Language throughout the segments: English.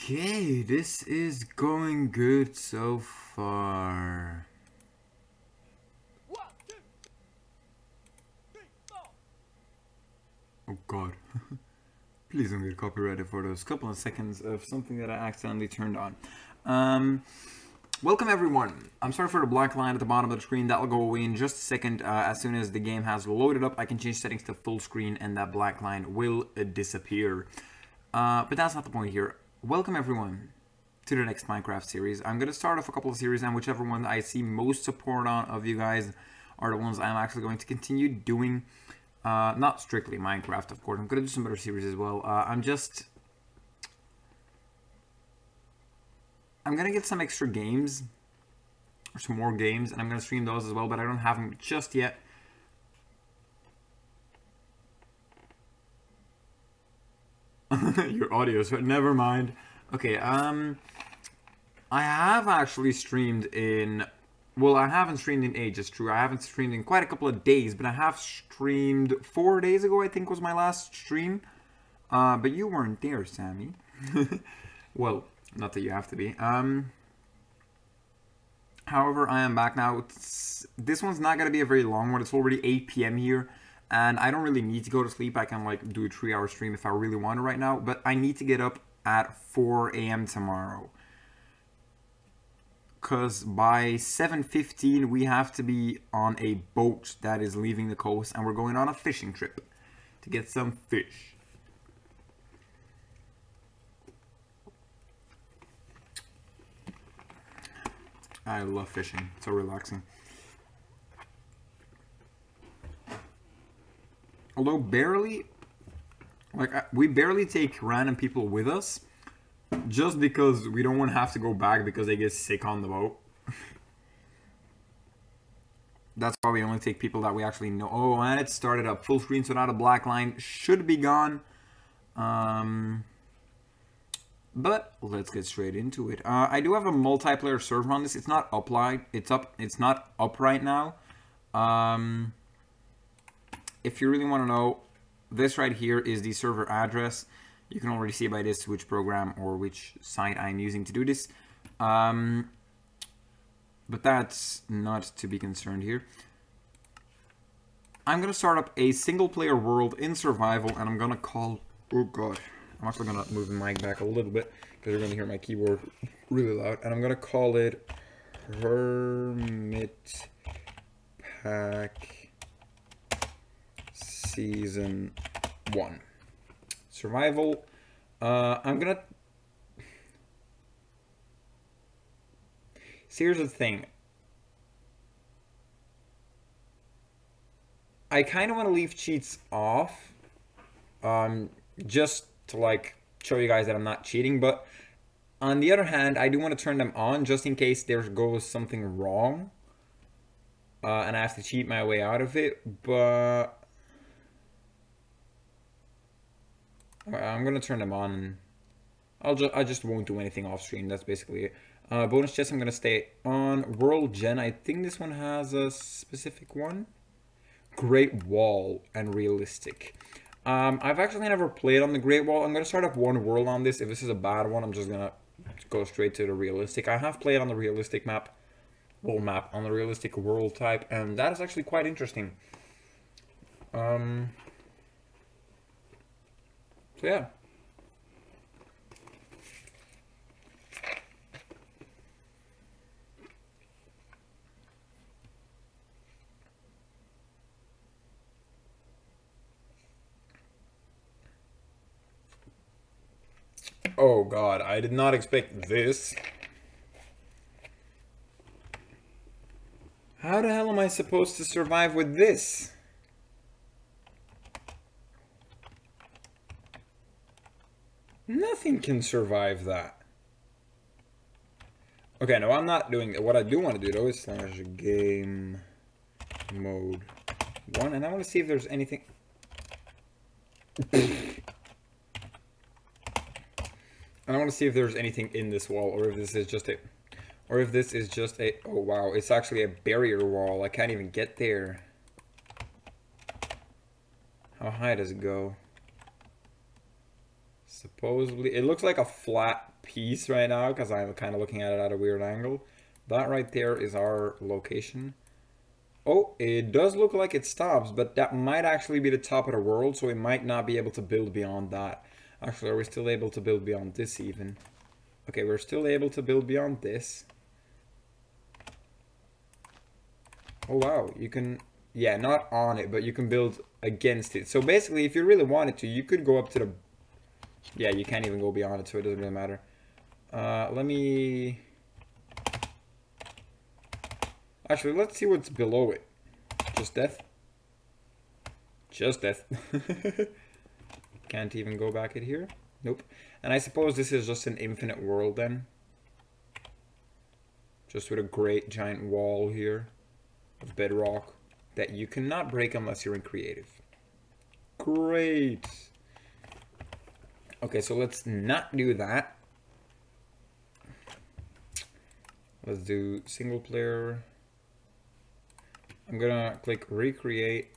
Okay, this is going good so far. Oh god. Please don't get copyrighted for those couple of seconds of something that I accidentally turned on. Welcome everyone. I'm sorry for the black line at the bottom of the screen. That will go away in just a second. As soon as the game has loaded up, I can change settings to full screen and that black line will disappear. But that's not the point here. Welcome everyone to the next Minecraft series. I'm going to start off a couple of series, and whichever one I see most support on of you guys are the ones I'm actually going to continue doing. Not strictly Minecraft, of course. I'm going to do some other series as well. I'm going to get some extra games, or some more games, and I'm going to stream those as well, but I don't have them just yet. Your audio is never mind. Okay, I have actually streamed in, well, I haven't streamed in ages, true. I haven't streamed in quite a couple of days, but I have streamed 4 days ago, I think was my last stream. But you weren't there, Sammy. Well, not that you have to be. However, I am back now. This one's not going to be a very long one. It's already 8 p.m. here. And I don't really need to go to sleep. I can like do a 3-hour stream if I really want to right now. But I need to get up at 4 a.m. tomorrow. Because by 7:15 we have to be on a boat that is leaving the coast. And we're going on a fishing trip to get some fish. I love fishing. It's so relaxing. Although we barely take random people with us, just because we don't want to have to go back because they get sick on the boat. That's why we only take people that we actually know. Oh, and it started up full screen, so now the black line should be gone. But let's get straight into it. I do have a multiplayer server on this. It's not up It's not up right now. If you really want to know, this right here is the server address. You can already see by this which program or which site I'm using to do this. But that's not to be concerned here. I'm going to start up a single player world in survival, and I'm going to call... Oh god. I'm actually going to move the mic back a little bit because you're going to hear my keyboard really loud. And I'm going to call it hermitpack Season 1. Survival. I'm gonna... See, here's the thing. I kind of want to leave cheats off. Just to, like, show you guys that I'm not cheating. But on the other hand, I do want to turn them on just in case there goes something wrong. And I have to cheat my way out of it. But... I'm gonna turn them on. I just won't do anything off stream. That's basically it. Bonus chest, I'm gonna stay on. World Gen, I think this one has a specific one. Great Wall and Realistic. I've actually never played on the Great Wall. I'm gonna start up one world on this. If this is a bad one, I'm just gonna go straight to the Realistic. I have played on the Realistic map. On the Realistic world type, and that is actually quite interesting. So yeah. Oh god, I did not expect this. How the hell am I supposed to survive with this? Nothing can survive that. Okay, no, I'm not doing it. What I do want to do, though, is slash game mode 1. And I want to see if there's anything... And I want to see if there's anything in this wall, or if this is just a... Or if this is just a... Oh, wow, it's actually a barrier wall. I can't even get there. How high does it go? Supposedly, it looks like a flat piece right now because I'm kind of looking at it at a weird angle. That right there is our location. Oh, it does look like it stops, but that might actually be the top of the world, so we might not be able to build beyond that. Actually, are we still able to build beyond this even? Okay, we're still able to build beyond this. Oh wow, you can, yeah, not on it, but you can build against it. So basically, if you really wanted to, you could go up to the, yeah, you can't even go beyond it, so it doesn't really matter. Let me, actually, let's see what's below it. Just death? Just death. Can't even go back in here. Nope. And I suppose this is just an infinite world then. Just with a great giant wall here of bedrock that you cannot break unless you're in creative. Great. Okay, so let's not do that. Let's do single player. I'm gonna click recreate,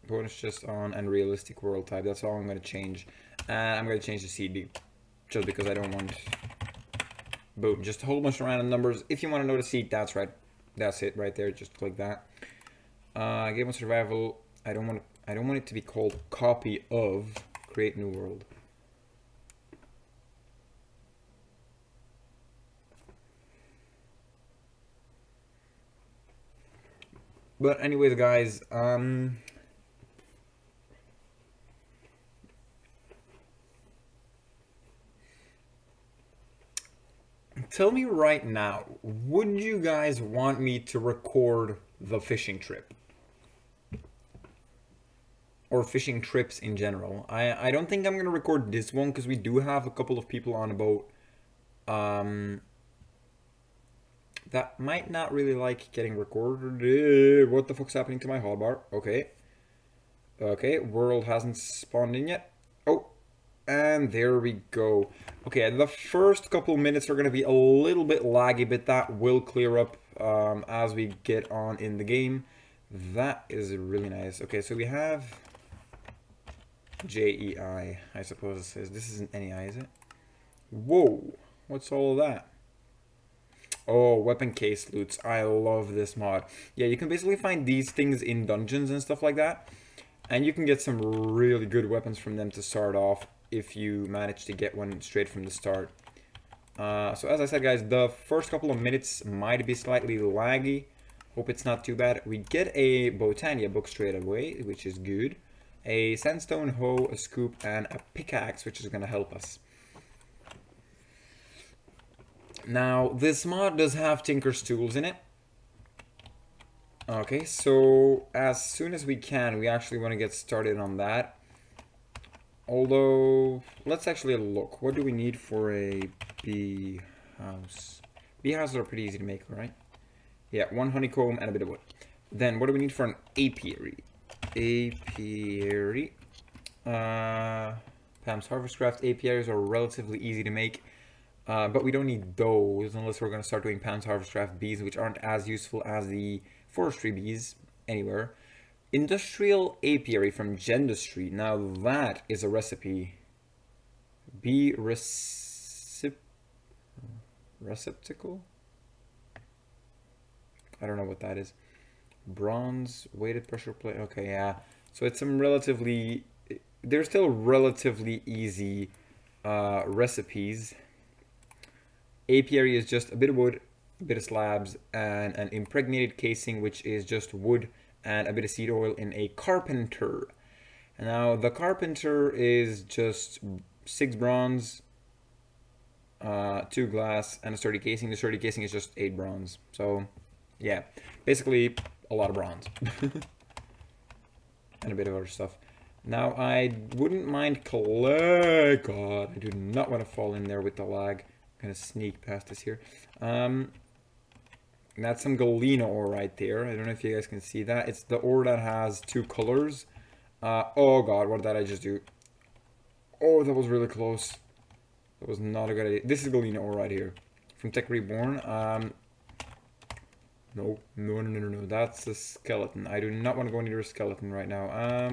bonus just on, and realistic world type. That's all I'm gonna change. And I'm gonna change the CD just because I don't want, boom, just a whole bunch of random numbers. If you want to know the seed, that's right. That's it right there. Just click that. Game of survival. I don't want it to be called copy of create new world. But anyways, guys, tell me right now, would you guys want me to record the fishing trip? Or fishing trips in general? I don't think I'm going to record this one because we do have a couple of people on a boat that might not really like getting recorded. What the fuck's happening to my hotbar? Okay. Okay, world hasn't spawned in yet. Oh, and there we go. Okay, the first couple minutes are going to be a little bit laggy, but that will clear up as we get on in the game. That is really nice. Okay, so we have JEI, I suppose it says. This isn't any I, is it? Whoa, what's all of that? Oh, weapon case loots. I love this mod. Yeah, you can basically find these things in dungeons and stuff like that. And you can get some really good weapons from them to start off if you manage to get one straight from the start. So as I said, guys, the first couple of minutes might be slightly laggy. Hope it's not too bad. We get a Botania book straight away, which is good. A sandstone hoe, a scoop, and a pickaxe, which is going to help us. Now, this mod does have Tinker's Tools in it. Okay, so as soon as we can, we actually want to get started on that. Although, let's actually look. What do we need for a bee house? Bee houses are pretty easy to make, right? Yeah, one honeycomb and a bit of wood. Then, what do we need for an apiary? Apiary. Pam's Harvest Craft apiaries are relatively easy to make. But we don't need those unless we're going to start doing Pam's Harvest Craft bees, which aren't as useful as the forestry bees anywhere. Industrial apiary from Gendustry. Now that is a recipe. Bee receptacle? I don't know what that is. Bronze weighted pressure plate. Okay, yeah. So it's some relatively, they're still relatively easy recipes. Apiary is just a bit of wood, a bit of slabs, and an impregnated casing, which is just wood and a bit of seed oil in a carpenter. And now the carpenter is just 6 bronze, 2 glass, and a sturdy casing. The sturdy casing is just 8 bronze. So yeah, basically a lot of bronze. And a bit of other stuff. Now I wouldn't mind God, I do not want to fall in there with the lag. I'm gonna sneak past this here. That's some galena ore right there. I don't know if you guys can see that. It's the ore that has 2 colors. Oh god, what did I just do? Oh, that was really close. That was not a good idea. This is galena ore right here from Tech Reborn. No, that's a skeleton. I do not want to go near a skeleton right now. Oh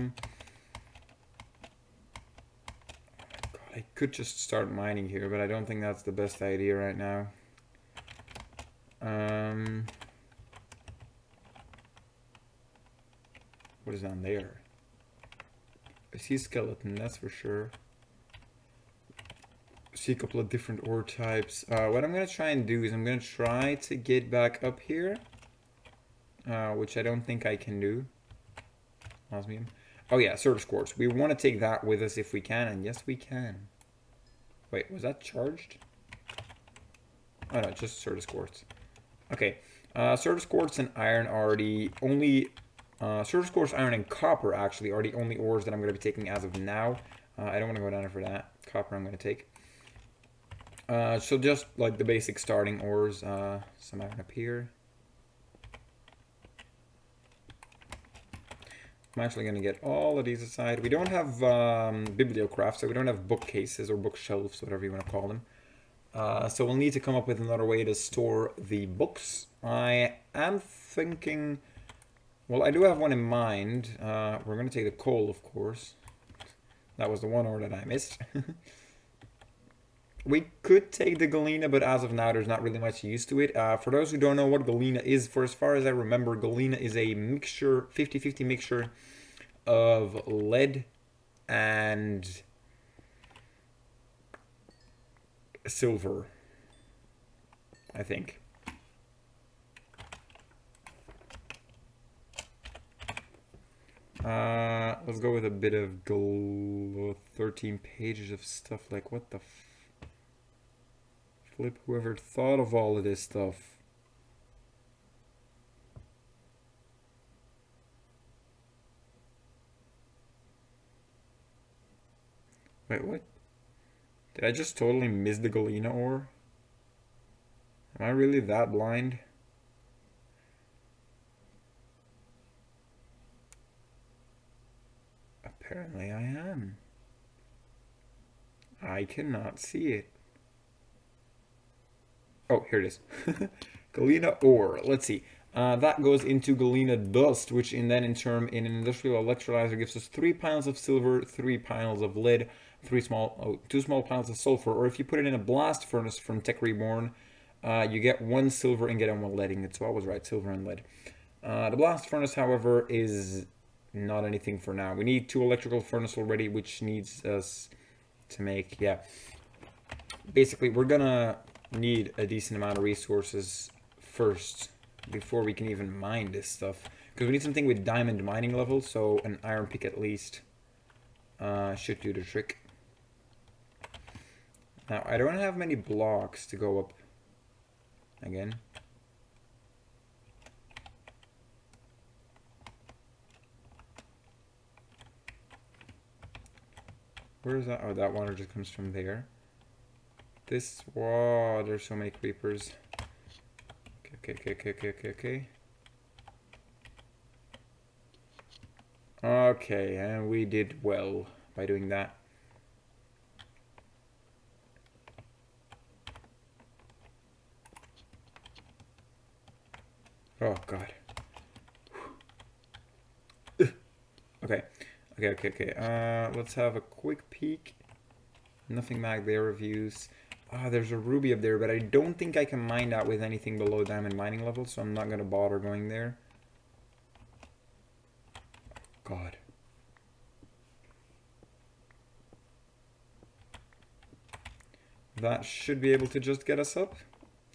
my god, I could just start mining here, but I don't think that's the best idea right now. What is down there? I see a skeleton, that's for sure. I see a couple of different ore types. What I'm going to try and do is I'm going to try to get back up here. Which I don't think I can do. Osmium. Oh yeah, Certus Quartz. We want to take that with us if we can, and yes we can. Wait, was that charged? Oh no, just Certus Quartz. Okay, Certus Quartz and iron are the only... Certus Quartz, iron, and copper actually are the only ores that I'm going to be taking as of now. I don't want to go down there for that. Copper I'm going to take. So just like the basic starting ores. Some iron up here. I'm actually going to get all of these aside. We don't have bibliocraft, so we don't have bookcases or bookshelves, whatever you want to call them. So we'll need to come up with another way to store the books. I am thinking... Well, I do have one in mind. We're going to take the coal, of course. That was the one ore that I missed. We could take the galena, but as of now, there's not really much use to it. For those who don't know what galena is, for as far as I remember, galena is a mixture, 50-50 mixture of lead and silver, I think. Let's go with a bit of 13 pages of stuff. Like, what the flip? Whoever thought of all of this stuff? Wait, what? Did I just totally miss the galena ore? Am I really that blind? Apparently I am. I cannot see it. Oh, here it is. Galena ore. Let's see. That goes into galena dust, which in an industrial electrolyzer gives us 3 piles of silver, 3 piles of lead, 2 small piles of sulfur. Or if you put it in a blast furnace from Tech Reborn, you get 1 silver ingot and 1 lead ingot. So I was right, silver and lead. The blast furnace, however, is not anything for now. We need 2 electrical furnace already, which needs us to make, yeah. Basically, we're gonna need a decent amount of resources first before we can even mine this stuff, because we need something with diamond mining level, so an iron pick at least should do the trick. Now I don't have many blocks to go up again. Where is that? Oh, that water just comes from there. This, whoa, there's so many creepers. Okay. Okay, and we did well by doing that. Oh, God. Okay. Let's have a quick peek. Nothing back there, reviews. Ah, there's a ruby up there, but I don't think I can mine that with anything below diamond mining level, so I'm not going to bother going there. God. That should be able to just get us up,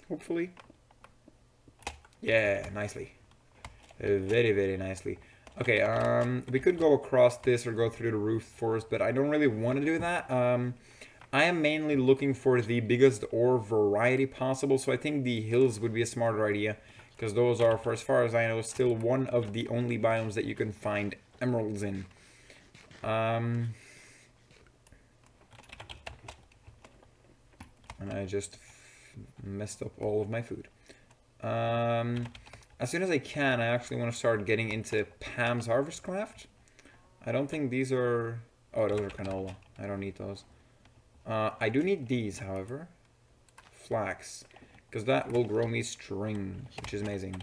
hopefully. Yeah, nicely. Very, very nicely. Okay, we could go across this or go through the roof forest, but I don't really want to do that. I am mainly looking for the biggest ore variety possible, so I think the hills would be a smarter idea, because those are, for as far as I know, still one of the only biomes that you can find emeralds in. And I just messed up all of my food. As soon as I can, I actually want to start getting into Pam's Harvest Craft. I don't think these are... Oh, those are canola. I don't need those. I do need these, however. Flax. Because that will grow me string, which is amazing.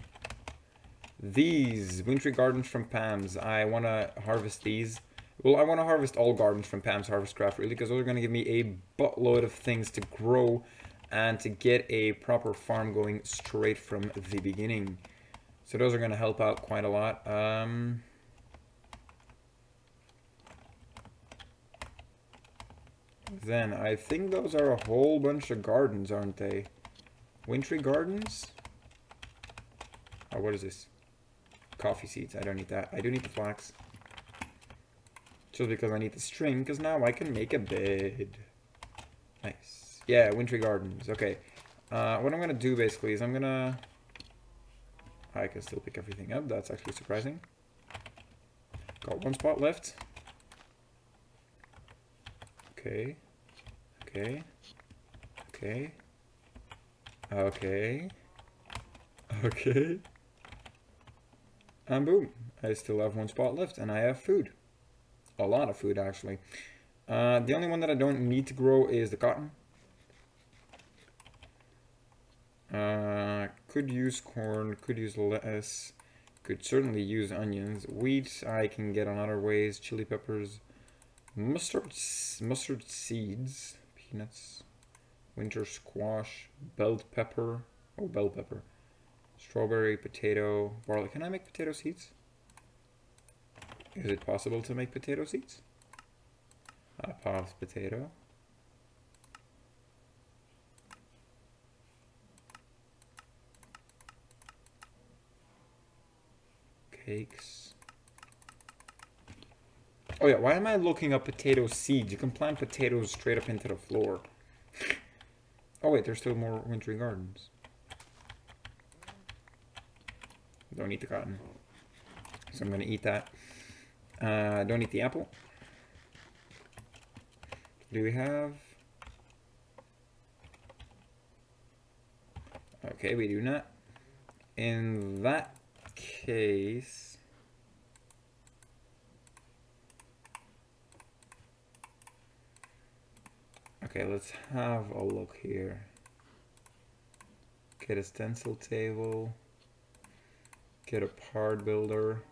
These Wintry Gardens from Pam's. I want to harvest these. Well, I want to harvest all gardens from Pam's Harvest Craft, really, because those are going to give me a buttload of things to grow and to get a proper farm going straight from the beginning. So those are going to help out quite a lot. Then, I think those are a whole bunch of gardens, aren't they? Wintry gardens? Oh, what is this? Coffee seeds. I don't need that. I do need the flax. Just because I need the string, because now I can make a bed. Nice. Yeah, wintry gardens. Okay. What I'm going to do, basically, is I'm going to... I can still pick everything up. That's actually surprising. Got one spot left. Okay. Okay. Okay. Okay. Okay. And boom. I still have one spot left and I have food. A lot of food, actually. The only one that I don't need to grow is the cotton. Could use corn, could use lettuce, could certainly use onions. Wheat I can get on other ways. Chili peppers, mustard seeds, peanuts, winter squash, bell pepper. Oh, bell pepper. Strawberry, potato, barley. Can I make potato seeds? Is it possible to make potato seeds? Pause potato. Cakes. Oh yeah, why am I looking up potato seeds? You can plant potatoes straight up into the floor. Oh wait, there's still more wintry gardens. Don't eat the cotton. So I'm gonna eat that. Don't eat the apple. Do we have... Okay, we do not. In that case... Okay, let's have a look here. Get a stencil table. Get a part builder.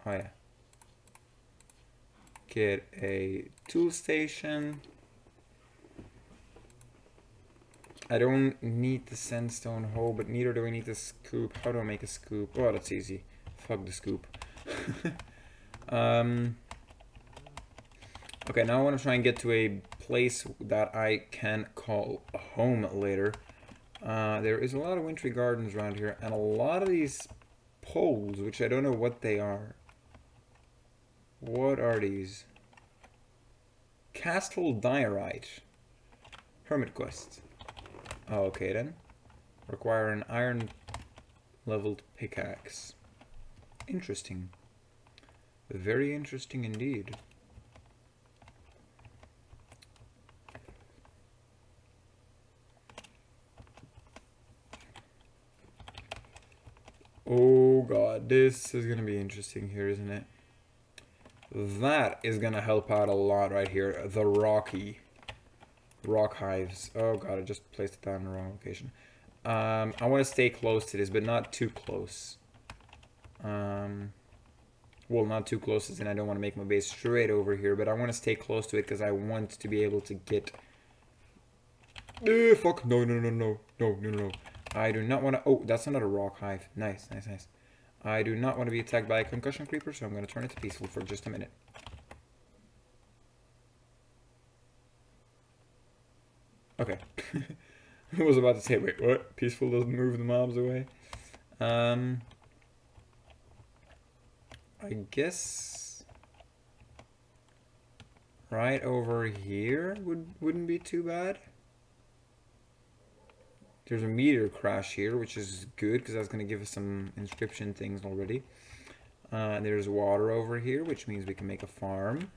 Oh yeah. Get a tool station. I don't need the sandstone hoe, but neither do I need the scoop. How do I make a scoop? Oh, that's easy. Fuck the scoop. Okay, now I want to try and get to a place that I can call home later. There is a lot of wintry gardens around here, and a lot of these poles, which I don't know what they are. What are these? Castle Diorite. Hermit quest. Oh, okay then. Require an iron leveled pickaxe. Interesting. Very interesting indeed. Oh god, this is gonna be interesting here, isn't it? That is gonna help out a lot right here. The rock hives. Oh god, I just placed it down in the wrong location. I want to stay close to this, but not too close. Well, not too close as in I don't want to make my base straight over here, but I want to stay close to it because I want to be able to get... fuck, no. I do not want to... Oh, that's another rock hive. Nice. I do not want to be attacked by a concussion creeper, so I'm going to turn it to peaceful for just a minute. Okay. I was about to say, wait, what? Peaceful doesn't move the mobs away? I guess... right over here wouldn't be too bad. There's a meteor crash here, which is good, because that's going to give us some inscription things already. There's water over here, which means we can make a farm.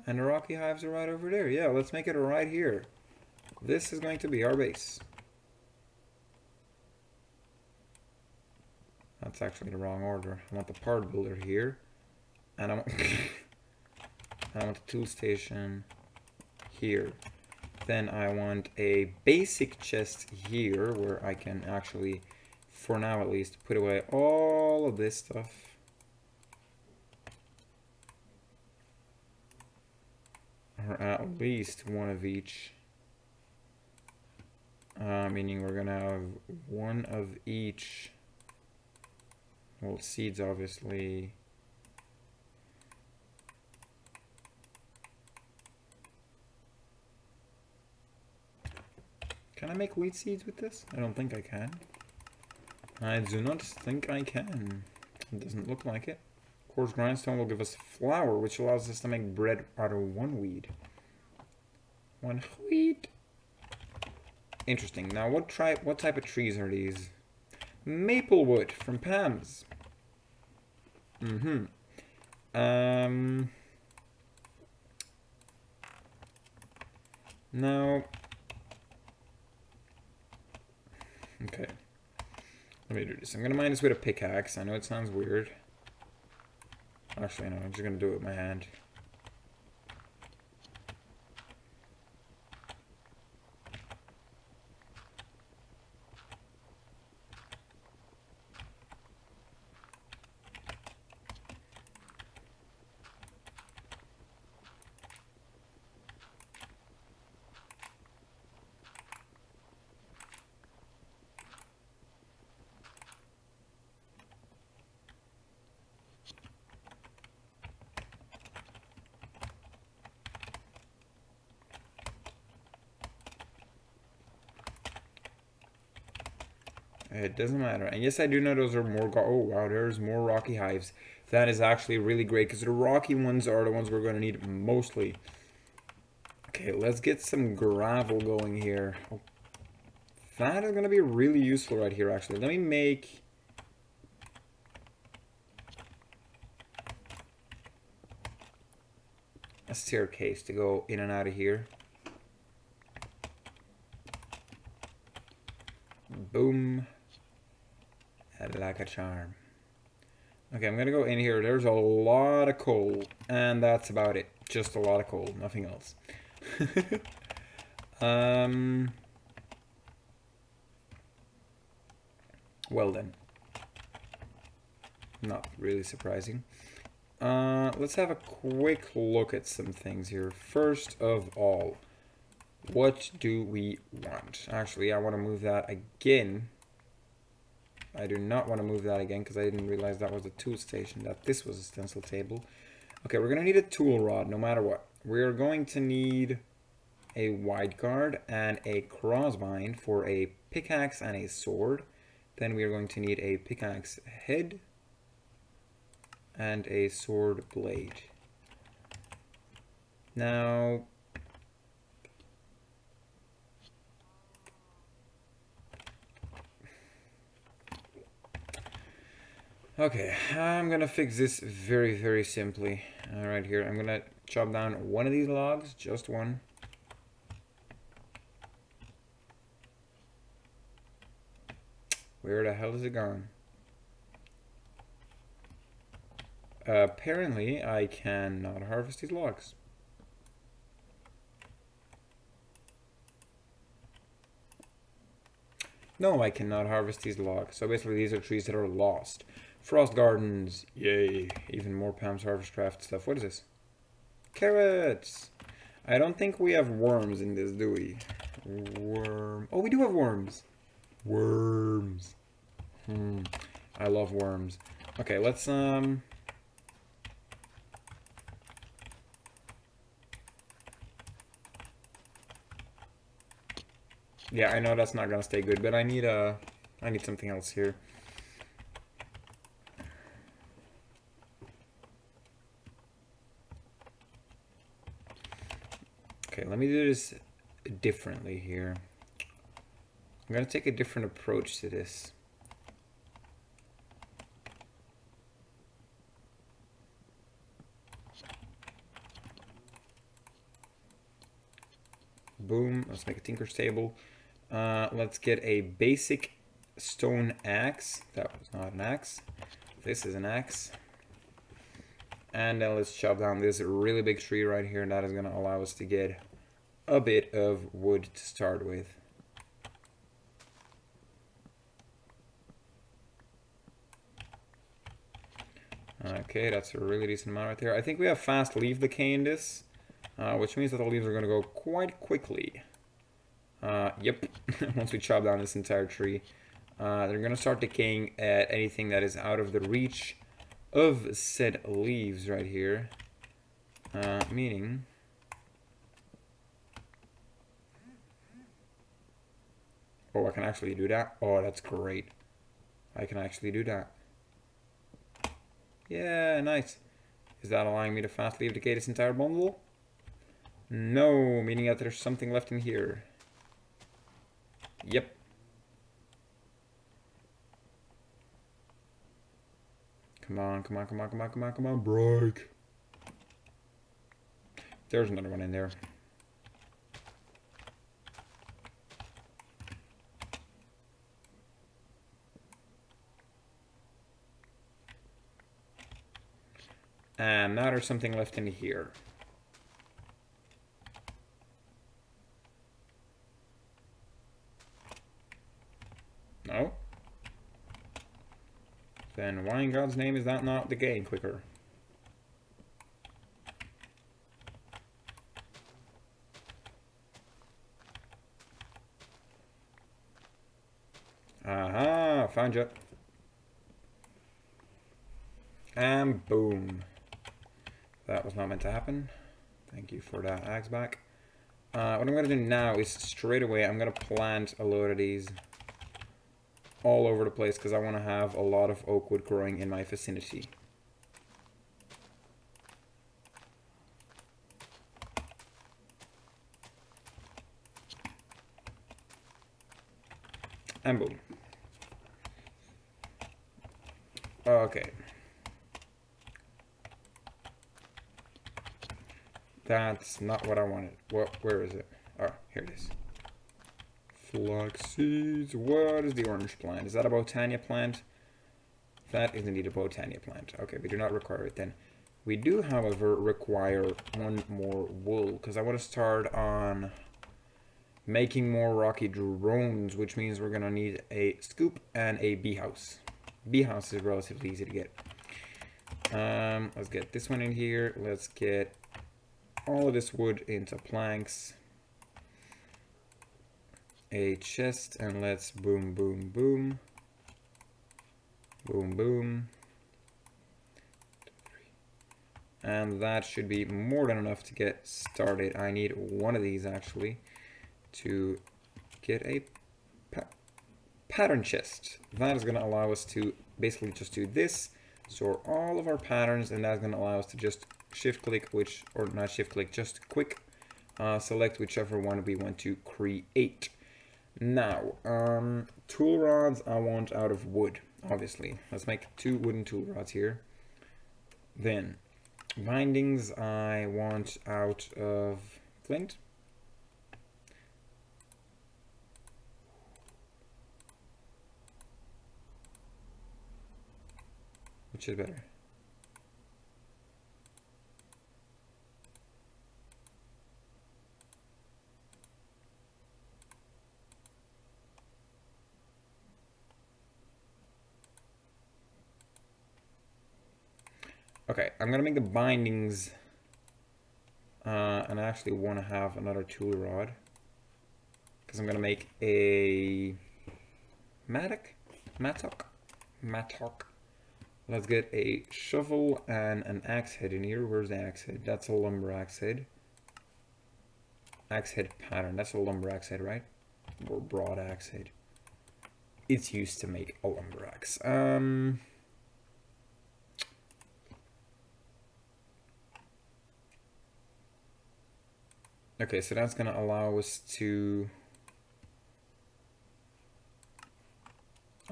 And the rocky hives are right over there. Yeah, let's make it right here. This is going to be our base. That's actually the wrong order. I want the part builder here. And I want, I want the tool station here. Then I want a basic chest here where I can actually for now at least, put away all of this stuff. Or at least one of each. Meaning we're gonna have one of each. Well, seeds obviously. Can I make wheat seeds with this? I don't think I can. I do not think I can. It doesn't look like it. Coarse grindstone will give us flour, which allows us to make bread out of one weed. One wheat. Interesting. Now, what type of trees are these? Maple wood from Pam's. Now, okay. Let me do this. I'm gonna mine this with a pickaxe. I know it sounds weird. Actually, no. I'm just gonna do it with my hand. It doesn't matter. And yes, I do know those are more... Oh, wow, there's more rocky hives. That is actually really great, because the rocky ones are the ones we're going to need mostly. Okay, let's get some gravel going here. Oh, that is going to be really useful right here, actually. Let me make... a staircase to go in and out of here. Boom. Like a charm. Okay, I'm gonna go in here. There's a lot of coal, and that's about it. Just a lot of coal, nothing else. Well then. Not really surprising. Let's have a quick look at some things here. First of all, what do we want? Actually, I want to move that again. I do not want to move that again because I didn't realize that was a tool station, that this was a stencil table. Okay, we're going to need a tool rod no matter what. We're going to need a wide guard and a crossbind for a pickaxe and a sword. Then we are going to need a pickaxe head and a sword blade. Now, okay, I'm gonna fix this very, very simply. Right here, I'm gonna chop down one of these logs, just one. Where the hell is it gone? Apparently, I cannot harvest these logs. No, I cannot harvest these logs. So basically, these are trees that are lost. Frost gardens, yay! Even more Pam's Harvest Craft stuff. What is this? Carrots! I don't think we have worms in this, do we? Worm. Oh, we do have worms! Worms! I love worms. Okay, let's, yeah, I know that's not gonna stay good, but I need something else here. Okay, let me do this differently here. I'm gonna take a different approach to this. Boom, let's make a tinker's table. Let's get a basic stone axe. That was not an axe. This is an axe. And then let's chop down this really big tree right here, and that is going to allow us to get a bit of wood to start with. Okay, that's a really decent amount right there. I think we have fast leaf decay in this, which means that the leaves are going to go quite quickly. Yep, once we chop down this entire tree. They're going to start decaying at anything that is out of the reach of said leaves right here. Meaning... Oh, I can actually do that? Oh, that's great. I can actually do that. Yeah, nice. Is that allowing me to fast leaf decay this entire bundle? No, meaning that there's something left in here. Yep. Come on, come on, come on, come on, come on, come on, break. There's another one in there. And now there's something left in here. No? Then why in God's name is that not decaying quicker? Aha, found you. And boom. That was not meant to happen. Thank you for that axe back. What I'm going to do now is straight away I'm going to plant a load of these all over the place because I want to have a lot of oak wood growing in my vicinity. And boom. Okay. That's not what I wanted. Where is it? Oh, here it is. Flax seeds. What is the orange plant? Is that a botania plant? That is indeed a botania plant. Okay, we do not require it then. We do, however, require one more wool because I want to start on making more rocky drones, which means we're going to need a scoop and a bee house. Bee house is relatively easy to get. Let's get this one in here. Let's get all of this wood into planks. A chest, and let's boom, boom, boom. Boom, boom. And that should be more than enough to get started. I need one of these actually to get a pattern chest. That is going to allow us to basically just do this, store all of our patterns, and that's going to allow us to just shift click, or not shift click, just quick select whichever one we want to create. Now, tool rods I want out of wood, obviously. Let's make 2 wooden tool rods here. Then, bindings I want out of flint. Which is better? Okay, I'm gonna make the bindings, and I actually want to have another tool rod because I'm gonna make a mattock. Let's get a shovel and an axe head in here. Where's the axe head? That's a lumber axe head. Axe head pattern. That's a lumber axe head, right? Or broad axe head. It's used to make a lumber axe. Okay, so that's gonna allow us to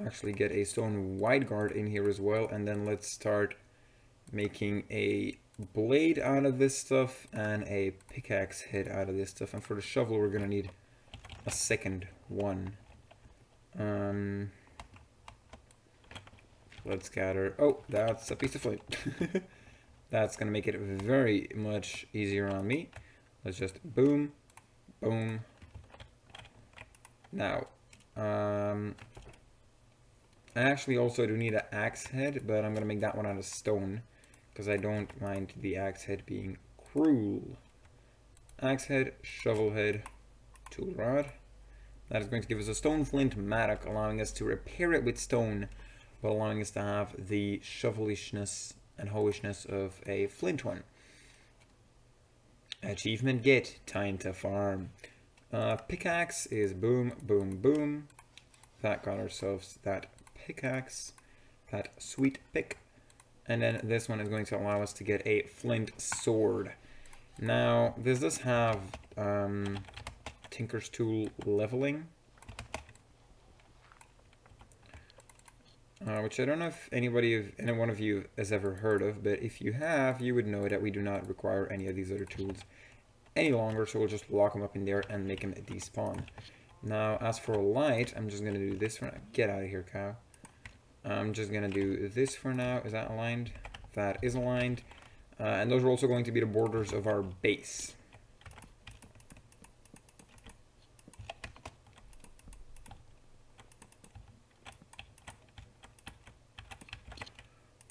actually get a stone wide guard in here as well, and then let's start making a blade out of this stuff and a pickaxe head out of this stuff. And for the shovel we're gonna need a second one. Let's gather. Oh, that's a piece of flint. That's gonna make it very much easier on me. Let's just boom, boom. Now, I actually also do need an axe head, but I'm going to make that one out of stone, because I don't mind the axe head being cruel. Axe head, shovel head, tool rod. That is going to give us a stone flint mattock, allowing us to repair it with stone, but allowing us to have the shovelishness and hoishness of a flint one. Achievement get, time to farm. Pickaxe is boom, boom, boom. That got ourselves that pickaxe, that sweet pick. And then this one is going to allow us to get a flint sword. Now, this does have Tinker's Tool leveling, which I don't know if any one of you has ever heard of, but if you have, you would know that we do not require any of these other tools any longer, so we'll just lock them up in there and make them despawn. Now, as for light, I'm just going to do this for now. Get out of here, cow. I'm just going to do this for now. Is that aligned? That is aligned. And those are also going to be the borders of our base.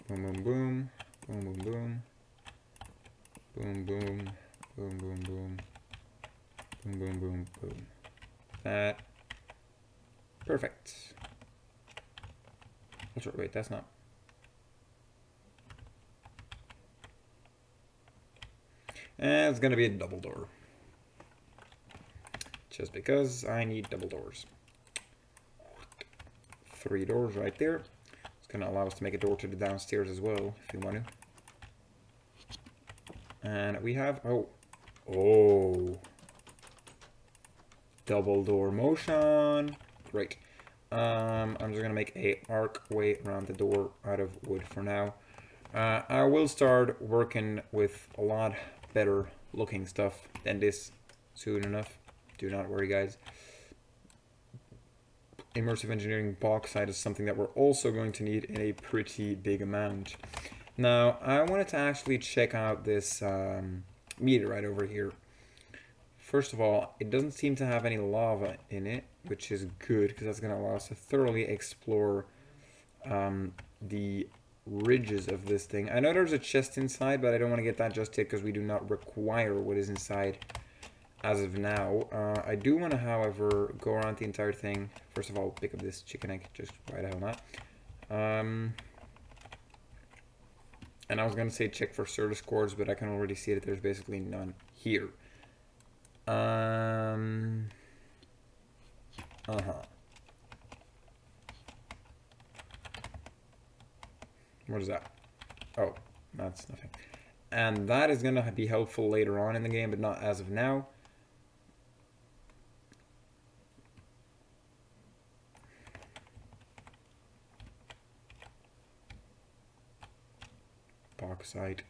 Boom, boom, boom. Boom, boom, boom. Boom, boom. Boom, boom, boom. Boom, boom, boom, boom. That. Perfect. Wait, that's not. And it's going to be a double door. Just because I need double doors. 3 doors right there. It's going to allow us to make a door to the downstairs as well, if you want to. And we have, oh, double door motion. Great. I'm just going to make a archway around the door out of wood for now. I will start working with a lot better looking stuff than this soon enough. Do not worry, guys. Immersive engineering bauxite is something that we're also going to need in a pretty big amount. Now, I wanted to actually check out this meteorite over here. First of all, it doesn't seem to have any lava in it, which is good because that's going to allow us to thoroughly explore the ridges of this thing. I know there's a chest inside, but I don't want to get that just yet because we do not require what is inside as of now. I do want to, however, go around the entire thing. First of all, pick up this chicken egg, just why the hell not. And I was going to say check for service cords, but I can already see that there's basically none here. What is that? Oh, that's nothing. And that is going to be helpful later on in the game, but not as of now. Bauxite.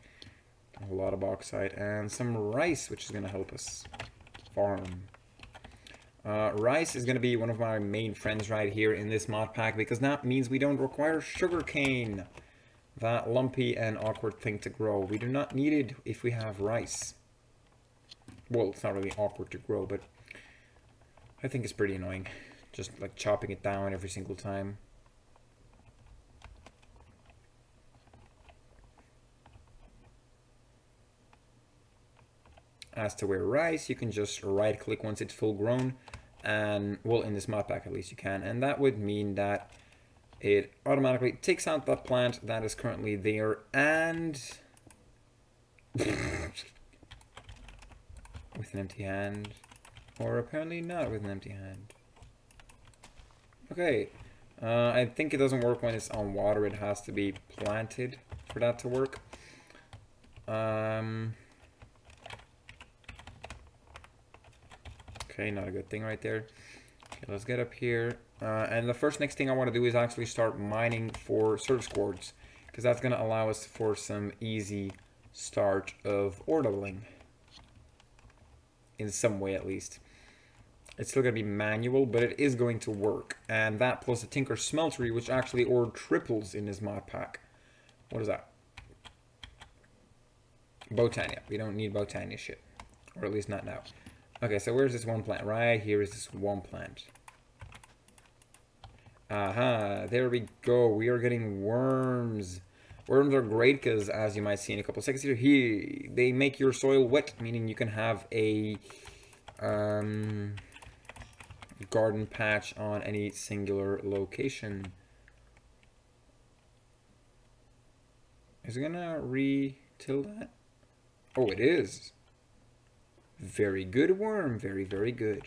A lot of bauxite. And some rice, which is going to help us farm. Rice is going to be one of my main friends right here in this mod pack, because that means we don't require sugarcane. That lumpy and awkward thing to grow. We do not need it if we have rice. Well, it's not really awkward to grow, but I think it's pretty annoying. Just like chopping it down every single time. As to where rice, you can just right click once it's full grown. And, well, in this mod pack at least you can. And that would mean that it automatically takes out that plant that is currently there and with an empty hand, or apparently not with an empty hand. Okay, I think it doesn't work when it's on water. It has to be planted for that to work. Okay, not a good thing right there. Okay, let's get up here. And the next thing I want to do is actually start mining for service cords, because that's going to allow us for some easy start of ore doubling. In some way, at least. It's still going to be manual, but it is going to work. And that plus the Tinker Smeltery, which actually ore triples in this mod pack. What is that? Botania. We don't need Botania shit. Or at least not now. Okay, so where's this one plant? Right here is this one plant. Aha, there we go. We are getting worms. Worms are great because, as you might see in a couple of seconds here, they make your soil wet, meaning you can have a garden patch on any singular location. Is it gonna re-till that? Oh, it is. Very good worm. Very, very good.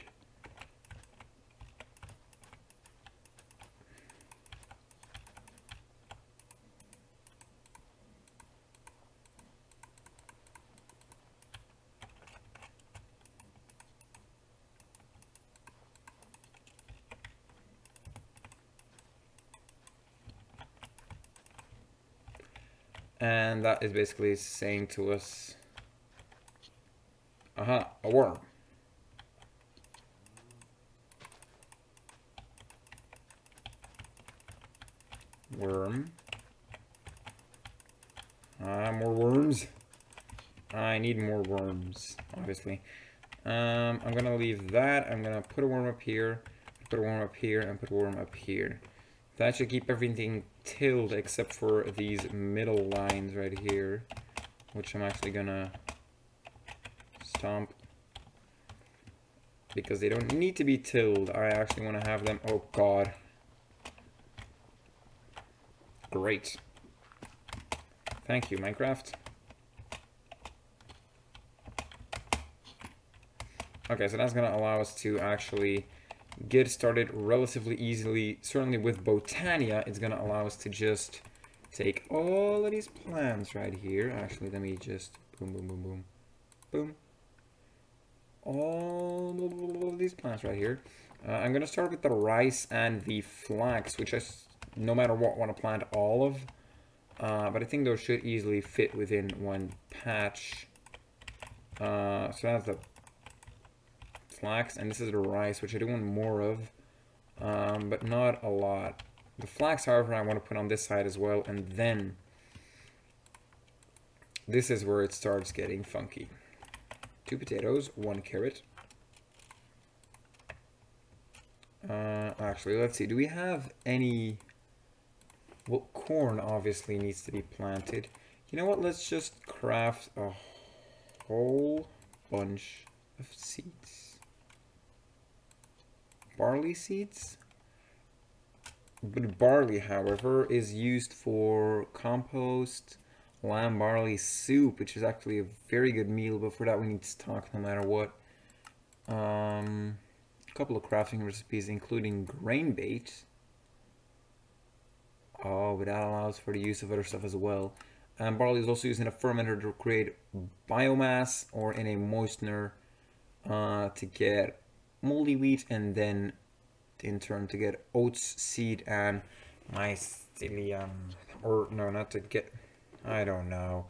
And that is basically saying to us, aha, a worm. Worm. More worms. I need more worms, obviously. I'm gonna leave that. I'm gonna put a worm up here, put a worm up here, and put a worm up here. That should keep everything tilled except for these middle lines right here, which I'm actually gonna stomp because they don't need to be tilled. I actually want to have them. Oh god. Great. Thank you, Minecraft. Okay, so that's gonna allow us to actually get started relatively easily. Certainly with Botania, it's gonna allow us to just take all of these plants right here. Actually, let me just boom, boom, boom, boom, boom. All of these plants right here. I'm gonna start with the rice and the flax, which I, no matter what, want to plant all of. But I think those should easily fit within one patch. So that's the flax, and this is the rice, which I do want more of, but not a lot. The flax, however, I want to put on this side as well, and then this is where it starts getting funky. 2 potatoes, 1 carrot. Actually, let's see. Do we have any... Well, corn obviously needs to be planted. You know what? Let's just craft a whole bunch of seeds. Barley seeds? But barley, however, is used for compost, lamb barley soup, which is actually a very good meal, but for that we need stock no matter what. A couple of crafting recipes, including grain bait. Oh, but that allows for the use of other stuff as well. Barley is also used in a fermenter to create biomass, or in a moistener to get moldy wheat, and then in turn to get oats seed and mycelium, or no, not to get, I don't know.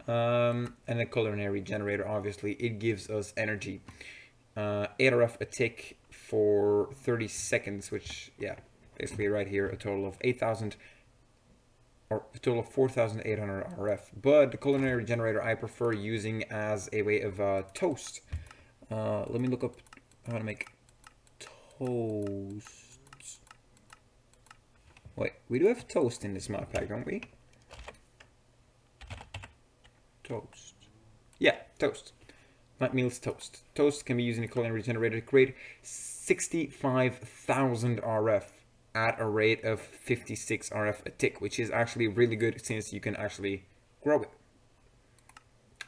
And a culinary generator, obviously it gives us energy. 8 RF a tick for 30 seconds, which, yeah, basically right here a total of 8,000, or a total of 4,800 RF. But the culinary generator I prefer using as a way of toast. Let me look up how to make toast. Wait, we do have toast in this mod pack, don't we? Toast. Yeah, toast. Night meals toast. Toast can be used in a culinary generator to create 65,000 RF at a rate of 56 RF a tick, which is actually really good since you can actually grow it.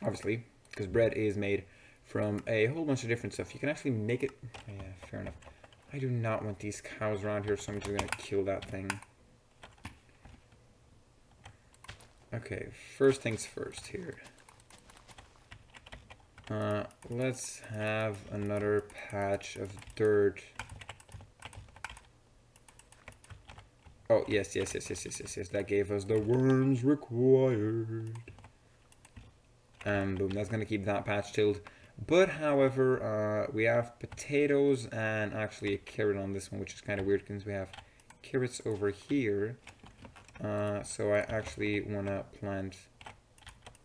Obviously, because bread is made from a whole bunch of different stuff. You can actually make it. Yeah, fair enough. I do not want these cows around here, so I'm just gonna kill that thing. Okay, first things first here. Let's have another patch of dirt. Oh, yes. That gave us the worms required. And boom, that's gonna keep that patch tilled. But however, we have potatoes and actually a carrot on this one, which is kind of weird because we have carrots over here. So I actually want to plant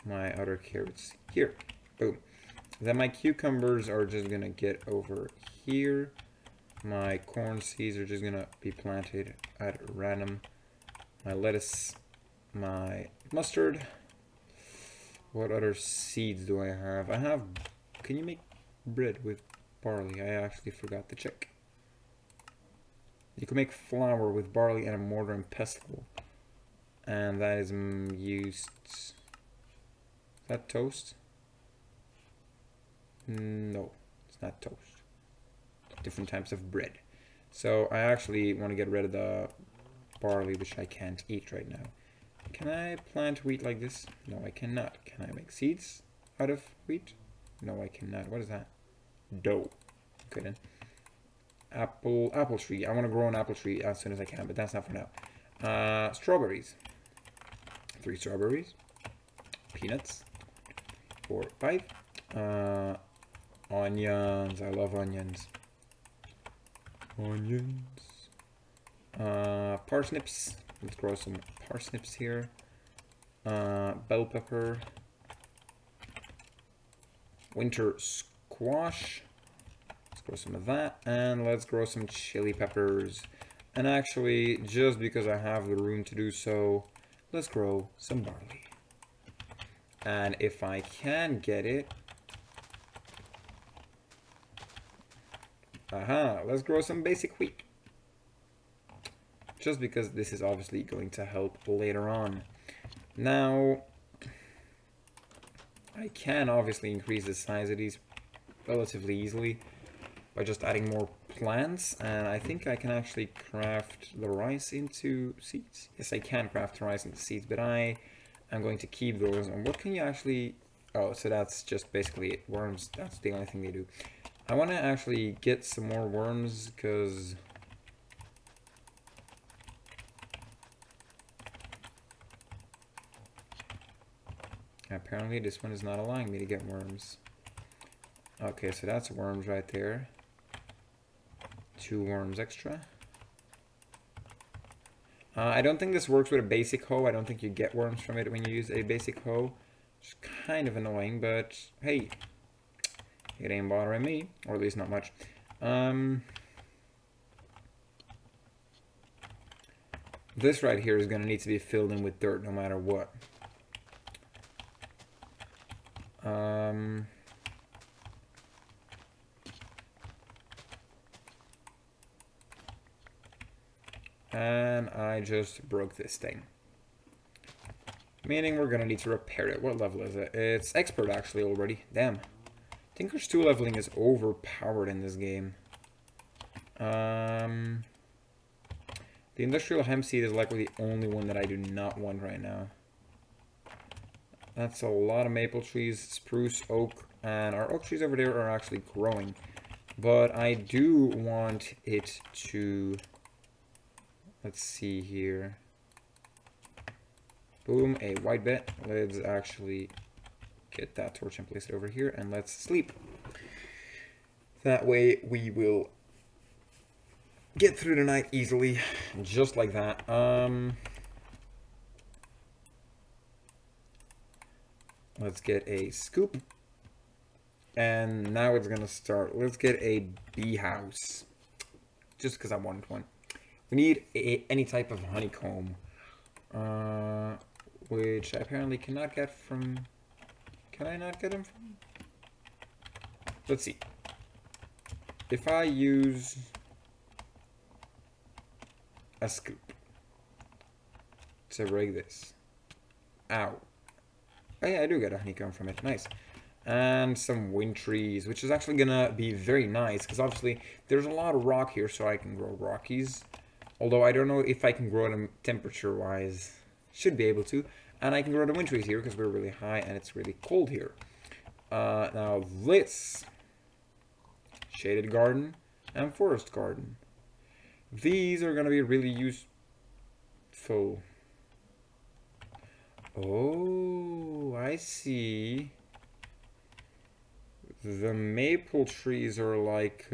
my other carrots here. Boom. Then my cucumbers are just going to get over here. My corn seeds are just gonna be planted at random. My lettuce, my mustard. What other seeds do I have? I have, can you make bread with barley? I actually forgot to check. You can make flour with barley and a mortar and pestle. And that is used, is that toast? No, it's not toast. Different types of bread. So I actually want to get rid of the barley, which I can't eat right now. Can I plant wheat like this? No, I cannot. Can I make seeds out of wheat? No, I cannot. What is that? Dough. Okay then. Apple tree. I want to grow an apple tree as soon as I can, but that's not for now. Strawberries. 3 strawberries. Peanuts. 4, 5. Onions. I love onions. Onions. Parsnips. Let's grow some parsnips here. Bell pepper. Winter squash. Let's grow some of that. And let's grow some chili peppers. And actually, just because I have the room to do so, let's grow some barley. And if I can get it, let's grow some basic wheat. Just because this is obviously going to help later on. Now, I can obviously increase the size of these relatively easily by just adding more plants, and I think I can actually craft the rice into seeds. Yes, I can craft the rice into seeds, but I am going to keep those. And what can you actually... Oh, so that's just basically it. Worms, that's the only thing they do. I want to actually get some more worms, because... apparently this one is not allowing me to get worms. Okay, so that's worms right there. 2 worms extra. I don't think this works with a basic hoe. I don't think you get worms from it when you use a basic hoe. It's kind of annoying, but hey, it ain't bothering me, or at least not much. This right here is going to need to be filled in with dirt no matter what. And I just broke this thing. Meaning we're gonna need to repair it. What level is it? It's expert actually already. Damn. Tinker's 2 leveling is overpowered in this game. The industrial hemp seed is likely the only one that I do not want right now. That's a lot of maple trees, spruce, oak, and our oak trees over there are actually growing. But I do want it to... Let's see here. Boom, a white bed. Let's actually get that torch and place it over here, and let's sleep. That way we will get through the night easily, just like that. Let's get a scoop. And now it's gonna start. Let's get a bee house. Just because I wanted one. We need any type of honeycomb. Which I apparently cannot get from... Can I not get them from? Let's see. If I use a scoop to break this. Ow. Oh yeah, I do get a honeycomb from it. Nice. And some wind trees, which is actually gonna be very nice, because obviously there's a lot of rock here, so I can grow rockies. Although I don't know if I can grow them temperature-wise. Should be able to. And I can grow the wind trees here, because we're really high and it's really cold here. Now this shaded garden and forest garden. These are gonna be really useful. Oh, I see. The maple trees are like,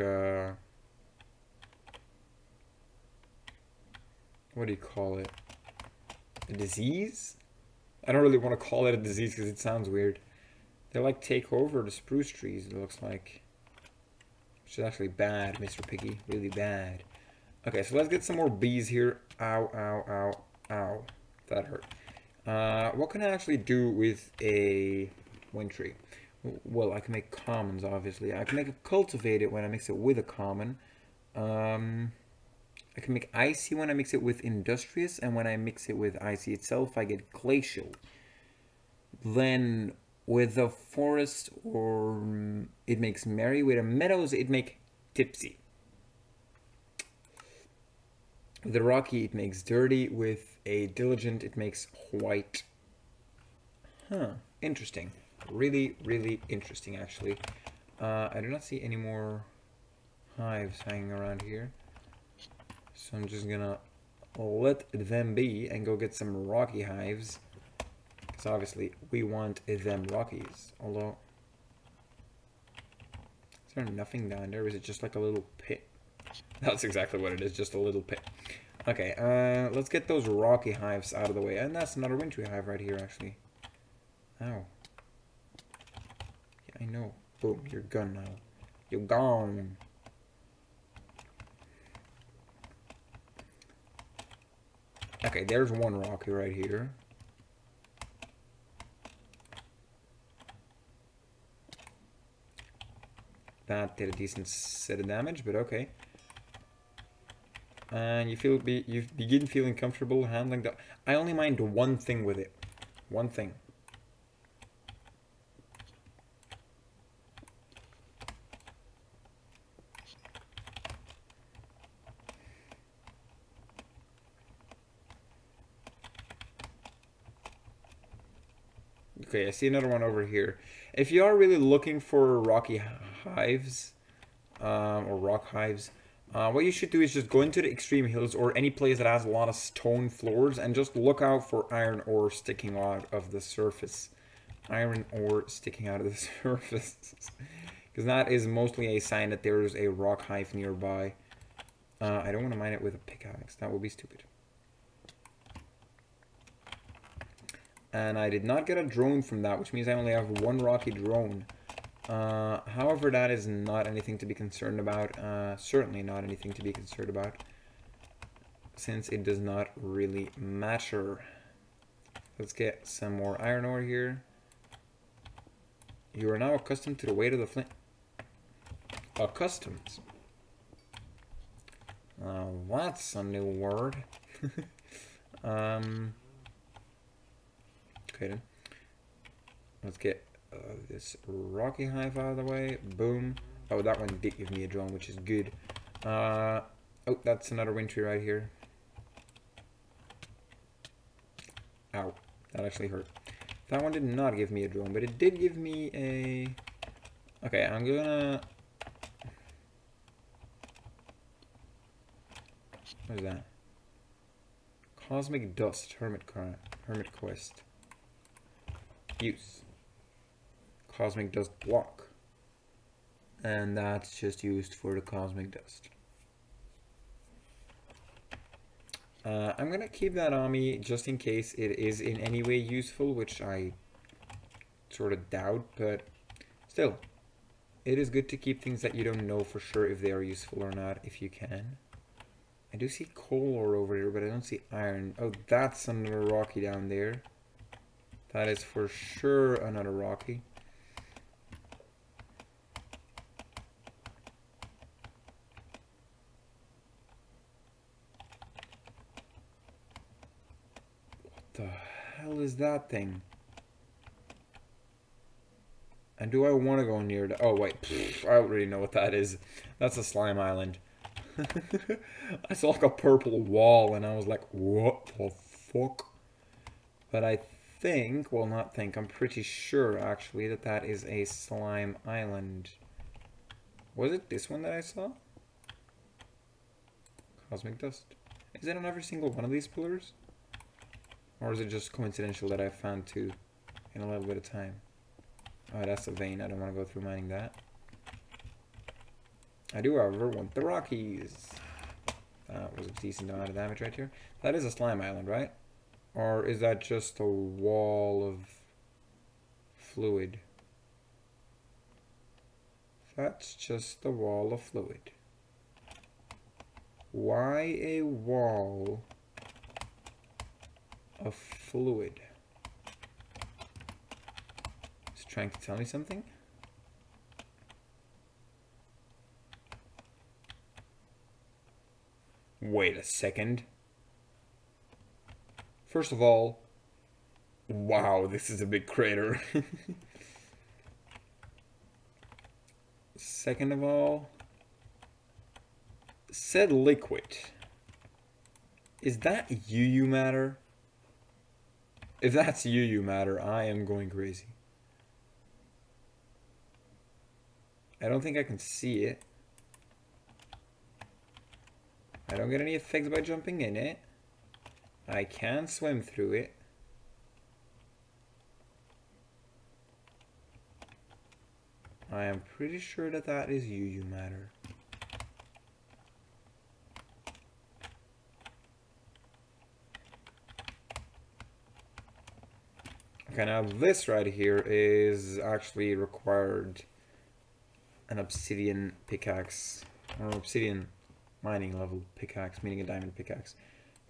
what do you call it? A disease? I don't really want to call it a disease because it sounds weird. They like take over the spruce trees, it looks like. which is actually bad, Mr. Piggy. Really bad. Okay, so let's get some more bees here. Ow, ow, ow, ow. That hurt. What can I actually do with a wintry? Well, I can make commons, obviously. I can make a cultivated when I mix it with a common. I can make icy when I mix it with industrious, and when I mix it with icy itself, I get glacial. Then with the forest, or it makes merry. With the meadows, it make tipsy. With the rocky, it makes dirty. With a diligent, it makes white. Huh, interesting. Really, really interesting, actually. I do not see any more hives hanging around here. So I'm just gonna let them be and go get some rocky hives. Because obviously we want them rockies. Although, is there nothing down there? Is it just like a little pit? That's exactly what it is, just a little pit. Okay, let's get those rocky hives out of the way. And that's another wintry hive right here, actually. Ow. Yeah, I know. Boom, you're gone now. You're gone. Okay, there's one rocky right here. That did a decent set of damage, but okay. And you begin feeling comfortable handling the... I only mind one thing with it. One thing. Okay, I see another one over here. If you are really looking for rocky hives, or rock hives, what you should do is just go into the extreme hills or any place that has a lot of stone floors and just look out for iron ore sticking out of the surface. Iron ore sticking out of the surface. Because that is mostly a sign that there is a rock hive nearby. I don't want to mine it with a pickaxe. That would be stupid. And I did not get a drone from that, which means I only have one rocky drone. However, that is not anything to be concerned about. Certainly not anything to be concerned about, since it does not really matter. Let's get some more iron ore here. You are now accustomed to the weight of the flint. Accustomed. That's a new word. Okay then. Let's get this rocky hive out of the way. Boom. Oh, that one did give me a drone, which is good. Oh, that's another wintry right here. Ow. That actually hurt. That one did not give me a drone, but it did give me a... Okay, I'm gonna... What is that? Cosmic Dust, Hermit Quest. Use. Cosmic Dust block. And that's just used for the Cosmic Dust. I'm gonna keep that on me just in case it is in any way useful, which I sort of doubt, but still, it is good to keep things that you don't know for sure if they are useful or not, if you can. I do see coal ore over here, but I don't see iron. Oh, that's another rocky down there. That is for sure another rocky. What the hell is that thing? And do I want to go near the... Oh, wait. Pfft, I already know what that is. That's a slime island. I saw like a purple wall and I was like, what the fuck? But I think, well, not think, I'm pretty sure actually that that is a slime island. Was it this one that I saw? Cosmic Dust. Is it on every single one of these pillars? Or is it just coincidental that I found two in a little bit of time? Oh, that's a vein. I don't want to go through mining that. I do, however, want the Rockies. That was a decent amount of damage right here. That is a slime island, right? Or is that just a wall of fluid? That's just a wall of fluid. Why a wall of fluid? It's trying to tell me something? Wait a second. First of all, wow, this is a big crater. Second of all, said liquid. Is that UU matter? If that's UU matter, I am going crazy. I don't think I can see it. I don't get any effects by jumping in it. I can swim through it. I am pretty sure that that is UU matter. Okay, now this right here is actually required an obsidian pickaxe, or obsidian mining level pickaxe, meaning a diamond pickaxe.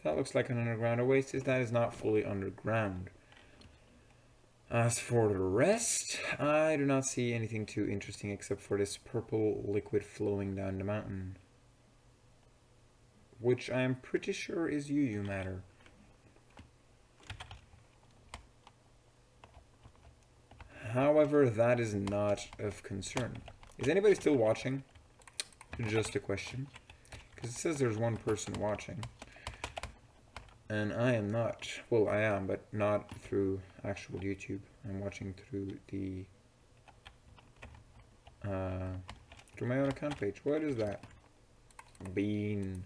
That looks like an underground oasis. That is not fully underground. As for the rest, I do not see anything too interesting except for this purple liquid flowing down the mountain, which I am pretty sure is UU matter. However, that is not of concern. Is anybody still watching? Just a question. Because it says there's one person watching. And I am not. Well, I am, but not through actual YouTube. I'm watching through the... through my own account page. What is that? Bean.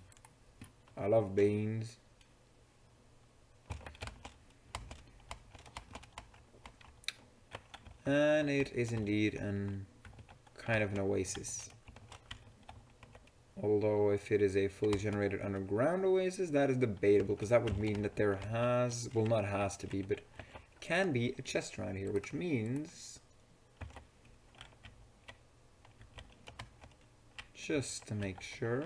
I love beans. And it is indeed an kind of an oasis. Although if it is a fully generated underground oasis, that is debatable, because that would mean that there has, well, not has to be, but can be a chest around here, which means, just to make sure,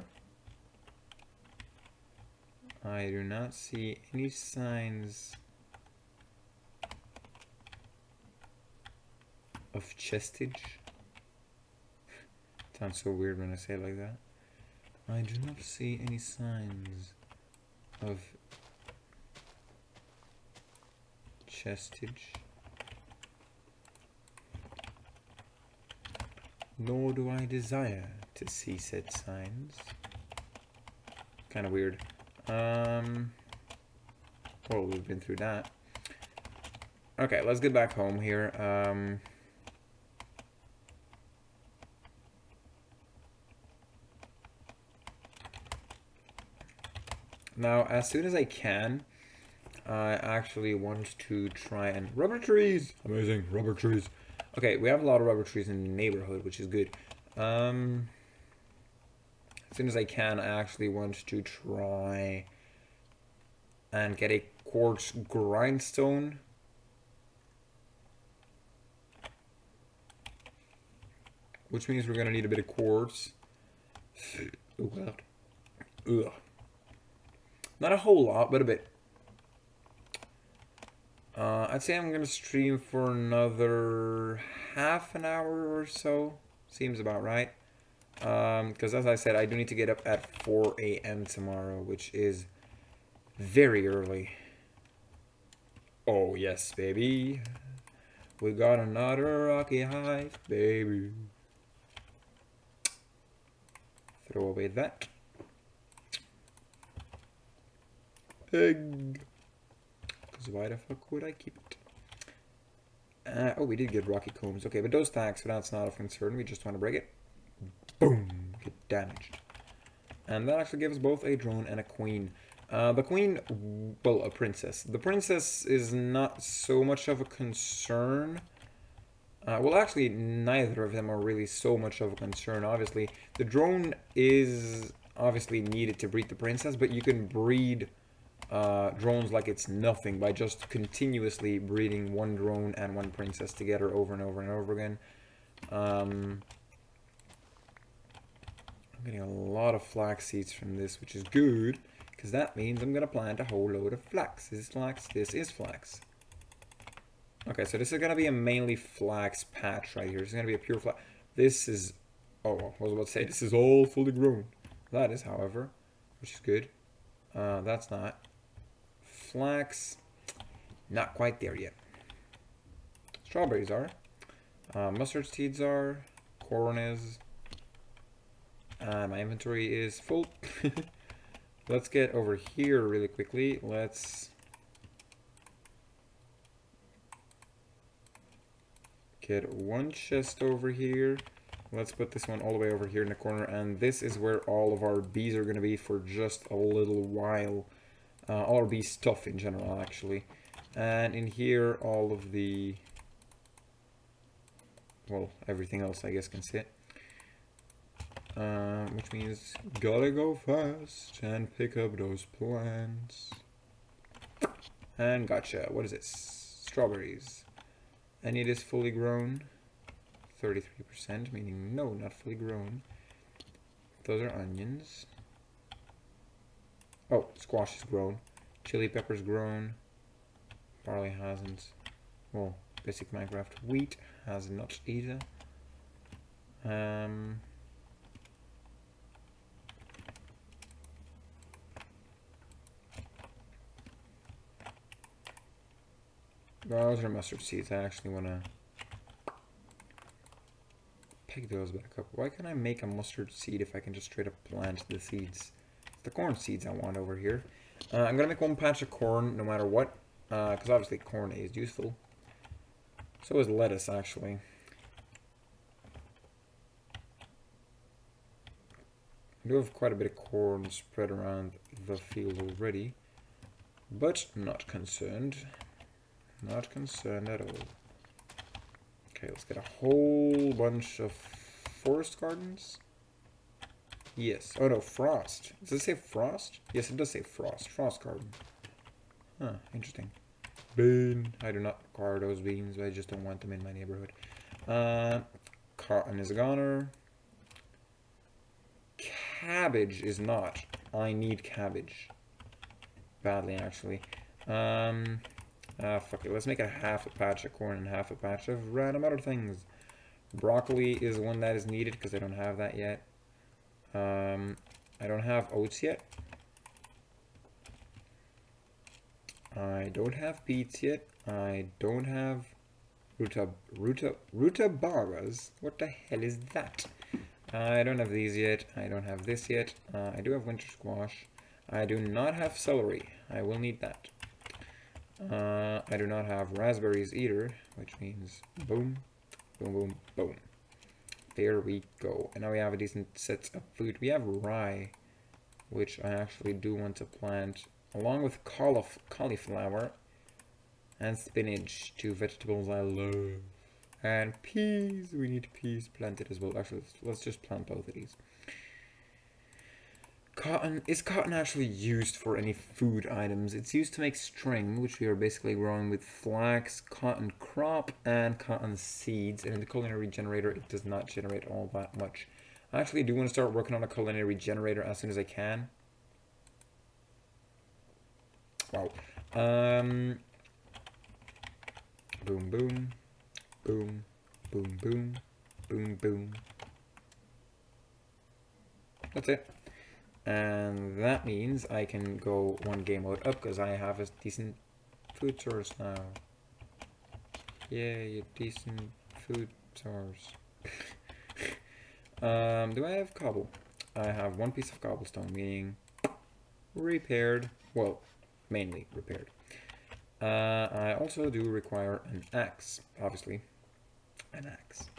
I do not see any signs of chestage. Sounds so weird when I say it like that. I do not see any signs of chestage. Nor do I desire to see said signs. Kind of weird. Well, we've been through that. Okay, let's get back home here. Now, as soon as I can, I actually want to try and... Rubber trees! Amazing, rubber trees. Okay, we have a lot of rubber trees in the neighborhood, which is good. As soon as I can, I actually want to try and get a quartz grindstone. Which means we're going to need a bit of quartz. Oh, God. Ugh. Not a whole lot, but a bit. I'd say I'm going to stream for another half an hour or so. Seems about right. Because as I said, I do need to get up at 4 a.m. tomorrow, which is very early. Oh, yes, baby. We got another rocky height, baby. Throw away that. Egg. Because why the fuck would I keep it? Oh, we did get rocky combs. Okay, but those stacks, so that's not of concern. We just want to break it. Boom. Get damaged. And that actually gives both a drone and a queen. The queen, well, a princess. The princess is not so much of a concern. Well, actually, neither of them are really so much of a concern, obviously. The drone is obviously needed to breed the princess, but you can breed drones like it's nothing by just continuously breeding one drone and one princess together over and over and over again. I'm getting a lot of flax seeds from this, which is good, because that means I'm going to plant a whole load of flax. This is flax, this is flax. Okay, so this is going to be a mainly flax patch right here. This is going to be a pure flax. This is, oh, I was about to say, this is all fully grown. That is, however, which is good. That's not. Flax, not quite there yet. Strawberries are. Mustard seeds are. Corn is. My inventory is full. Let's get over here really quickly. Let's get one chest over here. Let's put this one all the way over here in the corner, and this is where all of our bees are going to be for just a little while. All our bee stuff in general, actually. And in here, all of the, well, everything else, I guess, can sit. Which means gotta go fast and pick up those plants. And gotcha. What is this? Strawberries. And it is fully grown. 33%, meaning no, not fully grown. Those are onions. Oh, squash is grown. Chili pepper's grown. Barley hasn't. Well, basic Minecraft wheat has not either. Those are mustard seeds. I actually want to pick those back up. Why can't I make a mustard seed if I can just straight up plant the seeds? It's the corn seeds I want over here. I'm going to make one patch of corn no matter what. Because obviously corn is useful. So is lettuce, actually. I do have quite a bit of corn spread around the field already. But not concerned. Not concerned at all. Okay, let's get a whole bunch of forest gardens. Yes. Oh no, frost. Does it say frost? Yes, it does say frost. Frost garden. Huh, interesting. Bean. I do not require those beans. I just don't want them in my neighborhood. Cotton is a goner. Cabbage is not. I need cabbage. Badly, actually. Fuck it. Let's make a half a patch of corn and half a patch of random other things. Broccoli is one that is needed because I don't have that yet. I don't have oats yet. I don't have beets yet. I don't have rutabagas. What the hell is that? I don't have these yet. I don't have this yet. I do have winter squash. I do not have celery. I will need that. I do not have raspberries either, which means boom, boom, boom, boom. There we go. And now we have a decent set of food. We have rye, which I actually do want to plant, along with cauliflower and spinach, two vegetables I love. And peas. We need peas planted as well. Actually, let's just plant both of these. Cotton. Is cotton actually used for any food items? It's used to make string, which we are basically growing with flax, cotton crop, and cotton seeds. And in the culinary generator, it does not generate all that much. I actually do want to start working on a culinary generator as soon as I can. Wow. Boom, boom. Boom. Boom, boom. Boom, boom. That's it. And that means I can go one game mode up because I have a decent food source now. Yay, a decent food source. Do I have cobble? I have one piece of cobblestone, meaning repaired. Well, mainly repaired. I also do require an axe, obviously. An axe.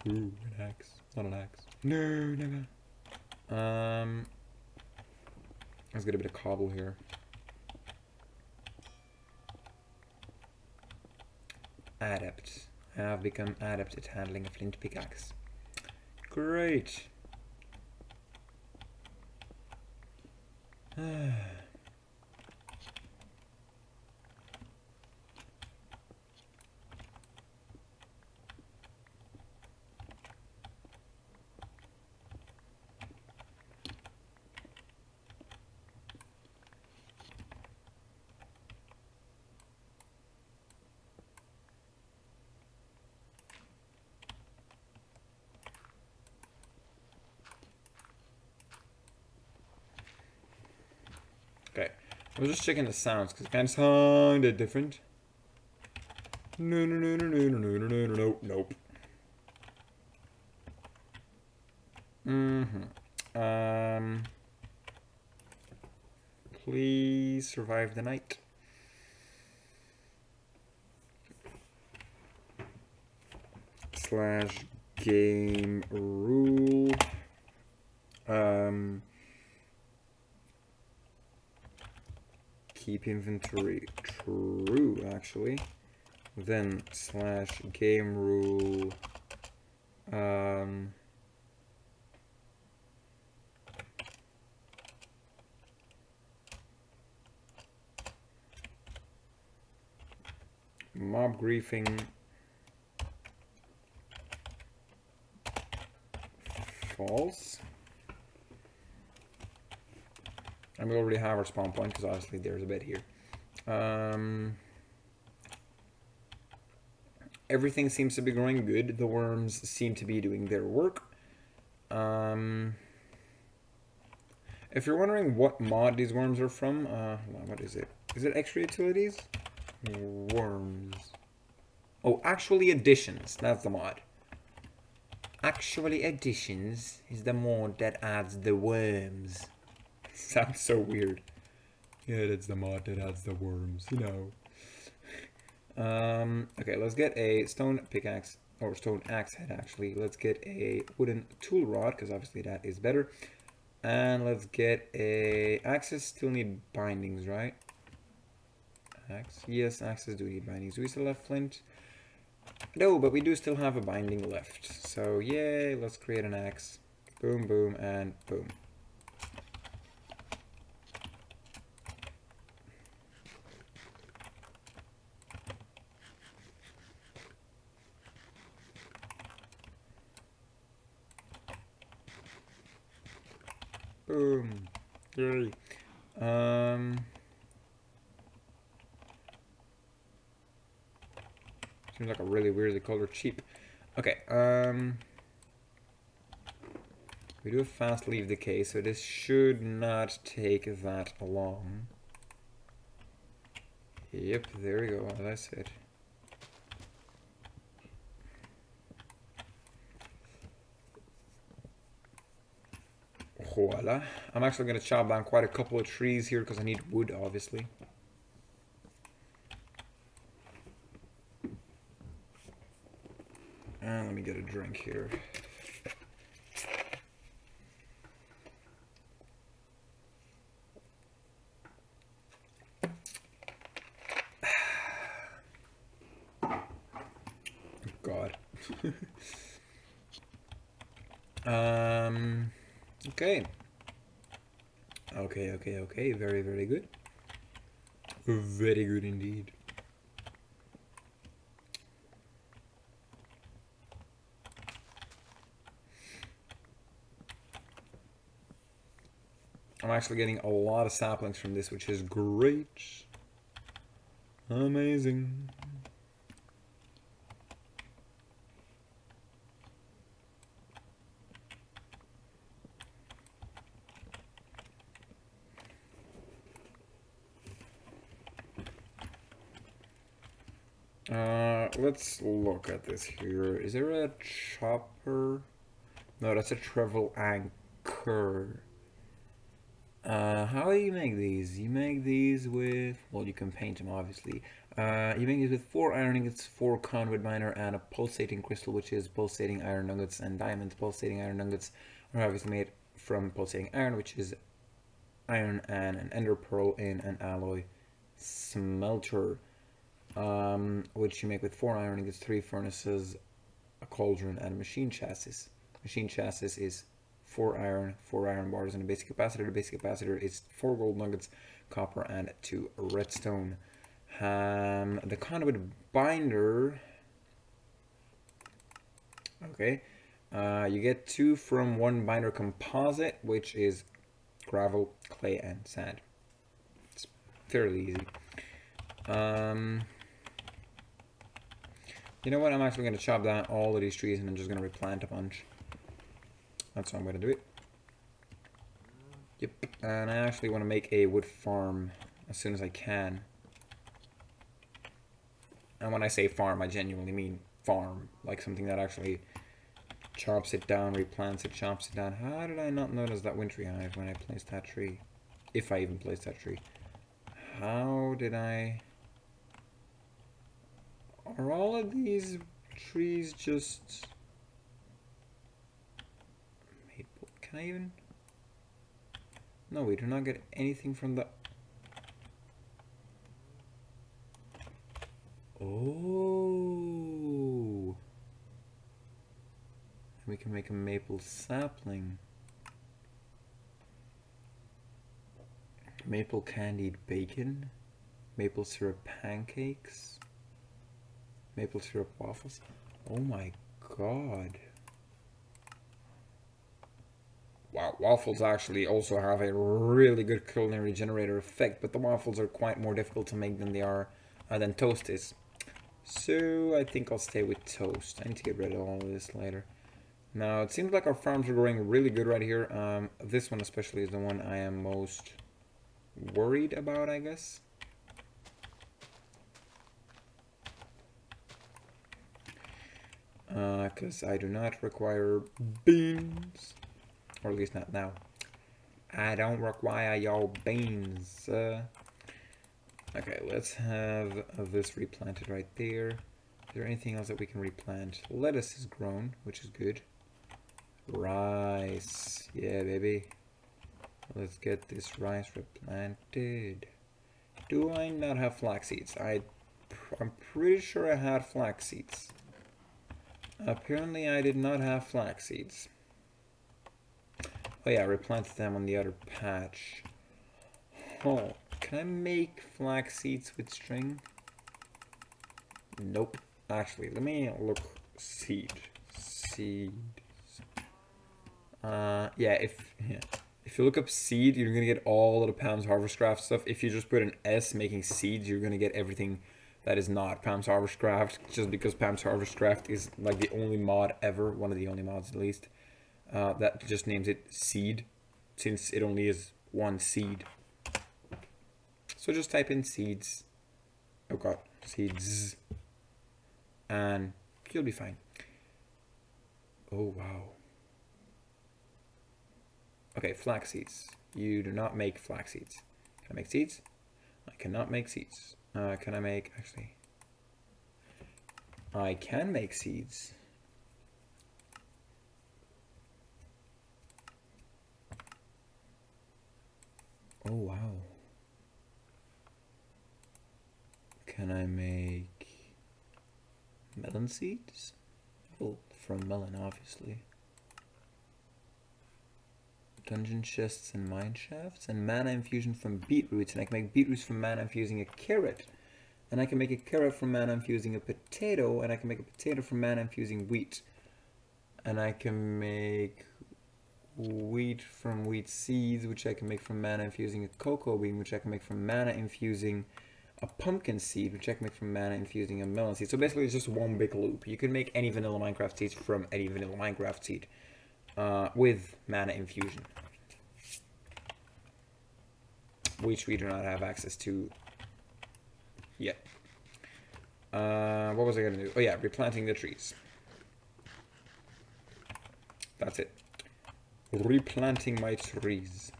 Ooh, an axe. Not an axe. No, no, no. Let's get a bit of cobble here. Adept. I have become adept at handling a flint pickaxe. Great. I was just checking the sounds because it kind of sounded different. No, no, no, no, no, no, no, no, no, no, nope. Please survive the night. Slash game rule. Keep inventory true, actually. Then slash game rule. Mob griefing false. And we already have our spawn point because obviously there's a bed here. Everything seems to be going good. The worms seem to be doing their work. If you're wondering what mod these worms are from, what is it? Is it extra utilities? Worms. Oh, actually additions. That's the mod. Actually additions is the mod that adds the worms. Sounds so weird. Yeah, that's the mod that adds the worms, you know. Okay, let's get a stone pickaxe, or stone axe head actually. Let's get a wooden tool rod, because obviously that is better. And let's get a axes. Still need bindings, right? Axe. Yes, axes do need bindings. Do we still have flint? No, but we do still have a binding left. So yay, let's create an axe. Boom, boom, and boom. Boom. Yay. Seems like a really weirdly colored sheep. Okay, we do a fast leave decay, so this should not take that long. Yep, there we go, as I said. Voila. I'm actually going to chop down quite a couple of trees here because I need wood, obviously. And let me get a drink here. God. Okay. Okay. Very, very good. Very good indeed. I'm actually getting a lot of saplings from this, which is great. Amazing. Let's look at this here. Is there a chopper? No, that's a travel anchor. How do you make these? You make these with, well, you can paint them obviously. You make these with 4 iron ingots, 4 conduit miner, and a pulsating crystal, which is pulsating iron nuggets, and diamond pulsating iron nuggets are obviously made from pulsating iron, which is iron and an ender pearl in an alloy smelter. Which you make with 4 iron ingots, 3 furnaces, a cauldron, and a machine chassis. Machine chassis is 4 iron bars, and a basic capacitor. The basic capacitor is 4 gold nuggets, copper, and 2 redstone. The conduit binder. Okay. You get 2 from 1 binder composite, which is gravel, clay, and sand. It's fairly easy. You know what? I'm actually going to chop down all of these trees and I'm just going to replant a bunch. That's how I'm going to do it. Yep. And I actually want to make a wood farm as soon as I can. And when I say farm, I genuinely mean farm, like something that actually chops it down, replants it, chops it down. How did I not notice that wintry hive when I placed that tree? If I even placed that tree. How did I... Are all of these trees just... Maple? Can I even... No, we do not get anything from the... Oh! We can make a maple sapling. Maple candied bacon. Maple syrup pancakes. Maple syrup waffles. Oh my god. Wow, waffles actually also have a really good culinary generator effect, but the waffles are quite more difficult to make than they are than toast is. So I think I'll stay with toast. I need to get rid of all of this later. Now it seems like our farms are growing really good right here. This one especially is the one I am most worried about, I guess. Because I do not require beans. Or at least not now. I don't require your beans. Okay, let's have this replanted right there. Is there anything else that we can replant? Lettuce is grown, which is good. Rice. Yeah, baby. Let's get this rice replanted. Do I not have flax seeds? I'm pretty sure I had flax seeds. Apparently I did not have flax seeds. Oh yeah, I replanted them on the other patch. Oh, can I make flax seeds with string? Nope. Actually, let me look. Seeds. Yeah, if you look up seed, you're gonna get all of the Pam's Harvest Craft stuff. If you just put an S making seeds, you're gonna get everything that is not Pam's Harvest Craft, just because Pam's Harvest Craft is like the only mod ever, one of the only mods at least, that just names it seed, since it only is one seed. So just type in seeds. Oh god, seeds. And you'll be fine. Oh wow. Okay, flax seeds. You do not make flax seeds. Can I make seeds? I cannot make seeds. Can I make, actually, I can make seeds. Oh wow. Can I make melon seeds? Well, from melon, obviously. Dungeon chests and mine shafts, and mana infusion from beetroots, and I can make beetroots from mana infusing a carrot, and I can make a carrot from mana infusing a potato, and I can make a potato from mana infusing wheat, and I can make wheat from wheat seeds, which I can make from mana infusing a cocoa bean, which I can make from mana infusing a pumpkin seed, which I can make from mana infusing a melon seed. So basically it's just one big loop. You can make any vanilla Minecraft seeds from any vanilla Minecraft seed. With mana infusion, which we do not have access to yet. What was I gonna do? Oh yeah, replanting the trees. That's it. Replanting my trees.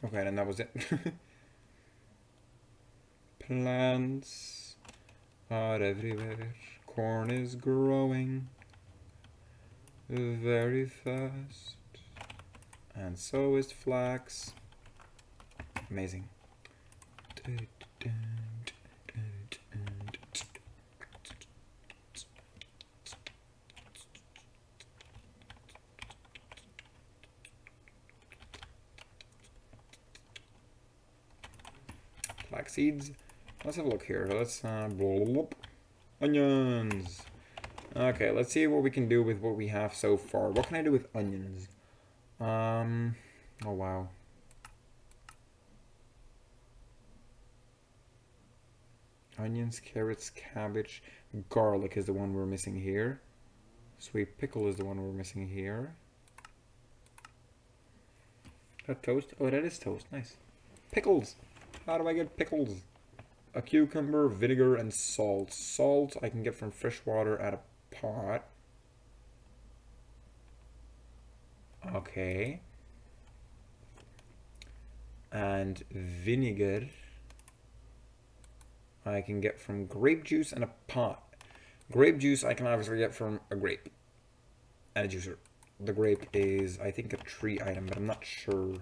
Okay, then that was it. Plants are everywhere. Corn is growing very fast. And so is flax. Amazing. Flax seeds. Let's have a look here. Let's onions. Okay, let's see what we can do with what we have so far. What can I do with onions? Oh wow. onions, carrots, cabbage, garlic is the one we're missing here. Sweet pickle is the one we're missing here. Is that toast? Oh, that is toast. Nice. Pickles. How do I get pickles? A cucumber, vinegar, and salt. Salt I can get from fresh water at a pot. Okay. And vinegar I can get from grape juice and a pot. Grape juice I can obviously get from a grape and a juicer. The grape is, I think, a tree item, but I'm not sure.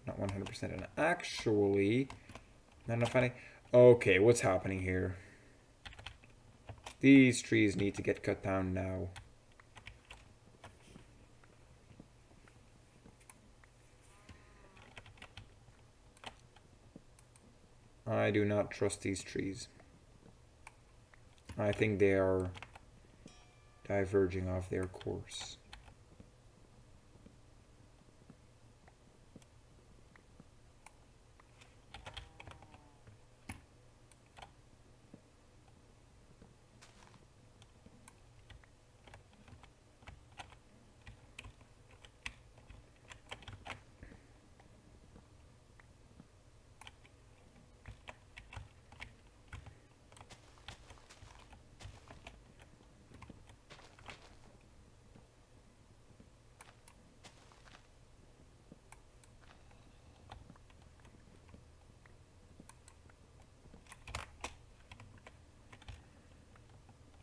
Not 100%. And actually, not enough funny. Okay, what's happening here? These trees need to get cut down now. I do not trust these trees. I think they are diverging off their course.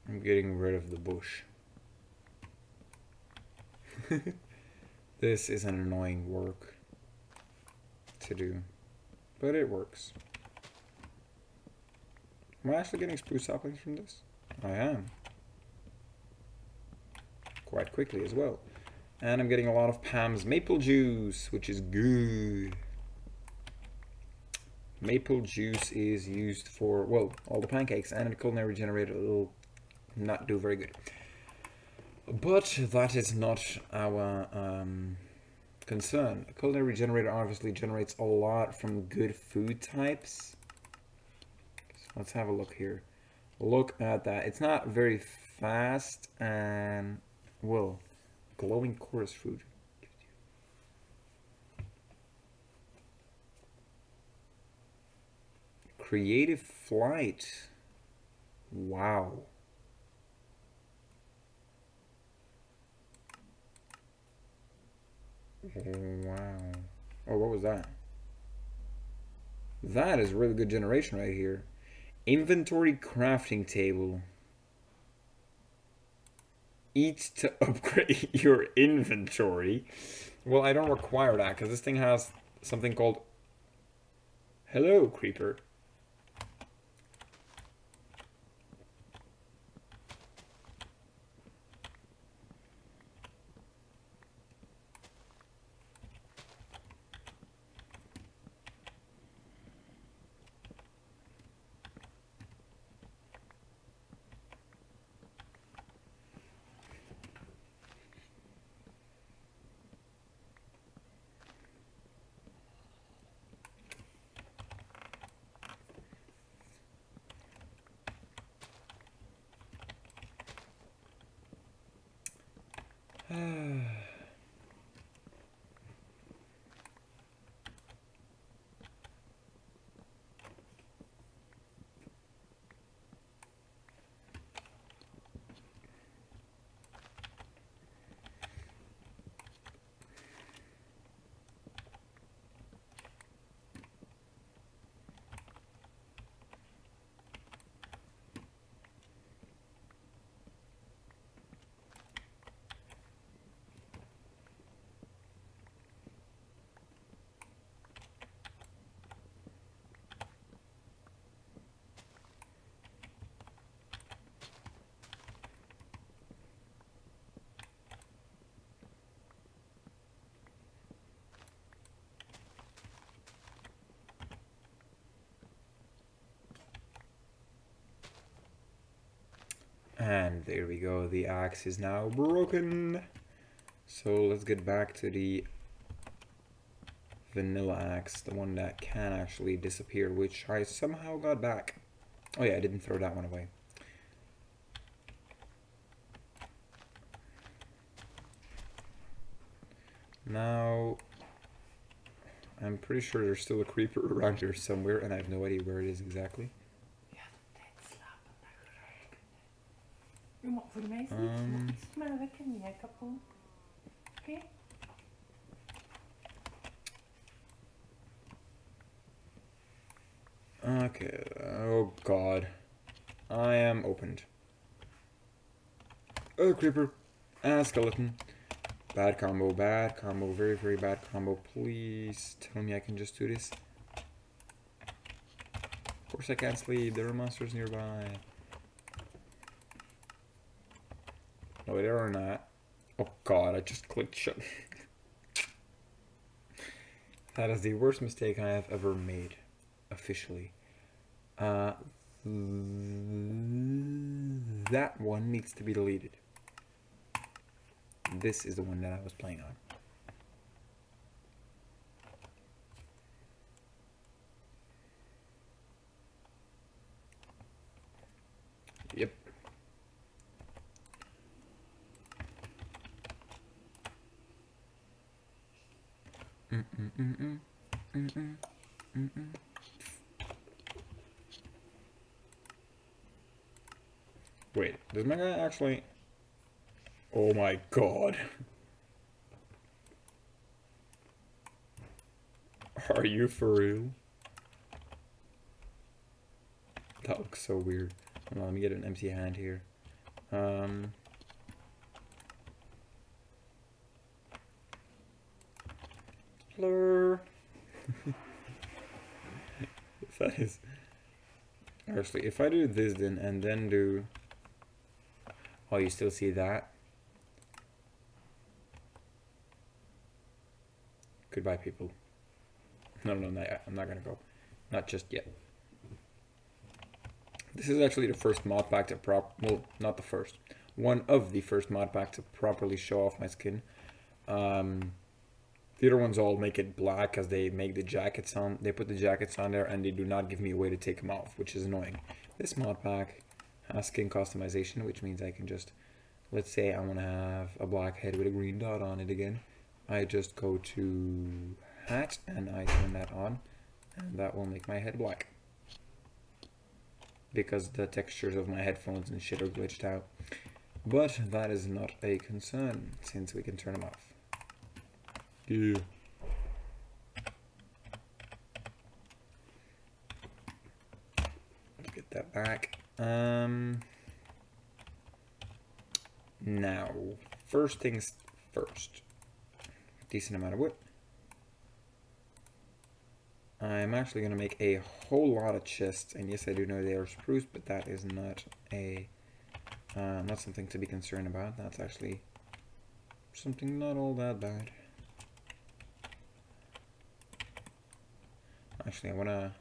I'm getting rid of the bush. This is an annoying work to do, but it works. Am I actually getting spruce saplings from this? I am. Quite quickly as well. And I'm getting a lot of Pam's maple juice, which is good. Maple juice is used for, well, all the pancakes, and a culinary generator will not do very good. But that is not our concern. A culinary generator obviously generates a lot from good food types. So let's have a look here. Look at that. It's not very fast and, well, glowing chorus food. Creative flight. Wow. Wow. Oh, what was that? That is really good generation right here. Inventory crafting table. Eat to upgrade your inventory. Well, I don't require that because this thing has something called Hello, Creeper. And there we go, the axe is now broken. So let's get back to the vanilla axe, the one that can actually disappear, which I somehow got back. Oh yeah, I didn't throw that one away. Now, I'm pretty sure there's still a creeper around here somewhere, and I have no idea where it is exactly. Voor de meisjes iets maar lekker niet, kapot. Oké? Okay, oh god. I am opened. Oh, creeper. And skeleton. Bad combo, very, very bad combo. Please tell me I can just do this. Of course I can't sleep, there are monsters nearby. No, there are not. Oh god, I just clicked shut. That is the worst mistake I have ever made. Officially. That one needs to be deleted. This is the one that I was playing on. Yep. Wait, does my guy actually... Oh my god. Are you for real? That looks so weird. Hold on, let me get an empty hand here. Blur. That is... Actually, if I do this then, and then do... Oh, you still see that? Goodbye, people. No, I'm not gonna go. Not just yet. This is actually the first mod pack to well, not the first. One of the first mod pack to properly show off my skin. The other ones all make it black because they make the jackets on. They put the jackets on there and they do not give me a way to take them off, which is annoying. This mod pack has skin customization, which means I can just, let's say I want to have a black head with a green dot on it again. I just go to hat and I turn that on, and that will make my head black. Because the textures of my headphones and shit are glitched out. But that is not a concern, since we can turn them off. Yeah. Let's get that back. Now, first things first. Decent amount of wood. I'm actually going to make a whole lot of chests, and yes, I do know they are spruce, but that is not a not something to be concerned about. That's actually something not all that bad. Actually, I want to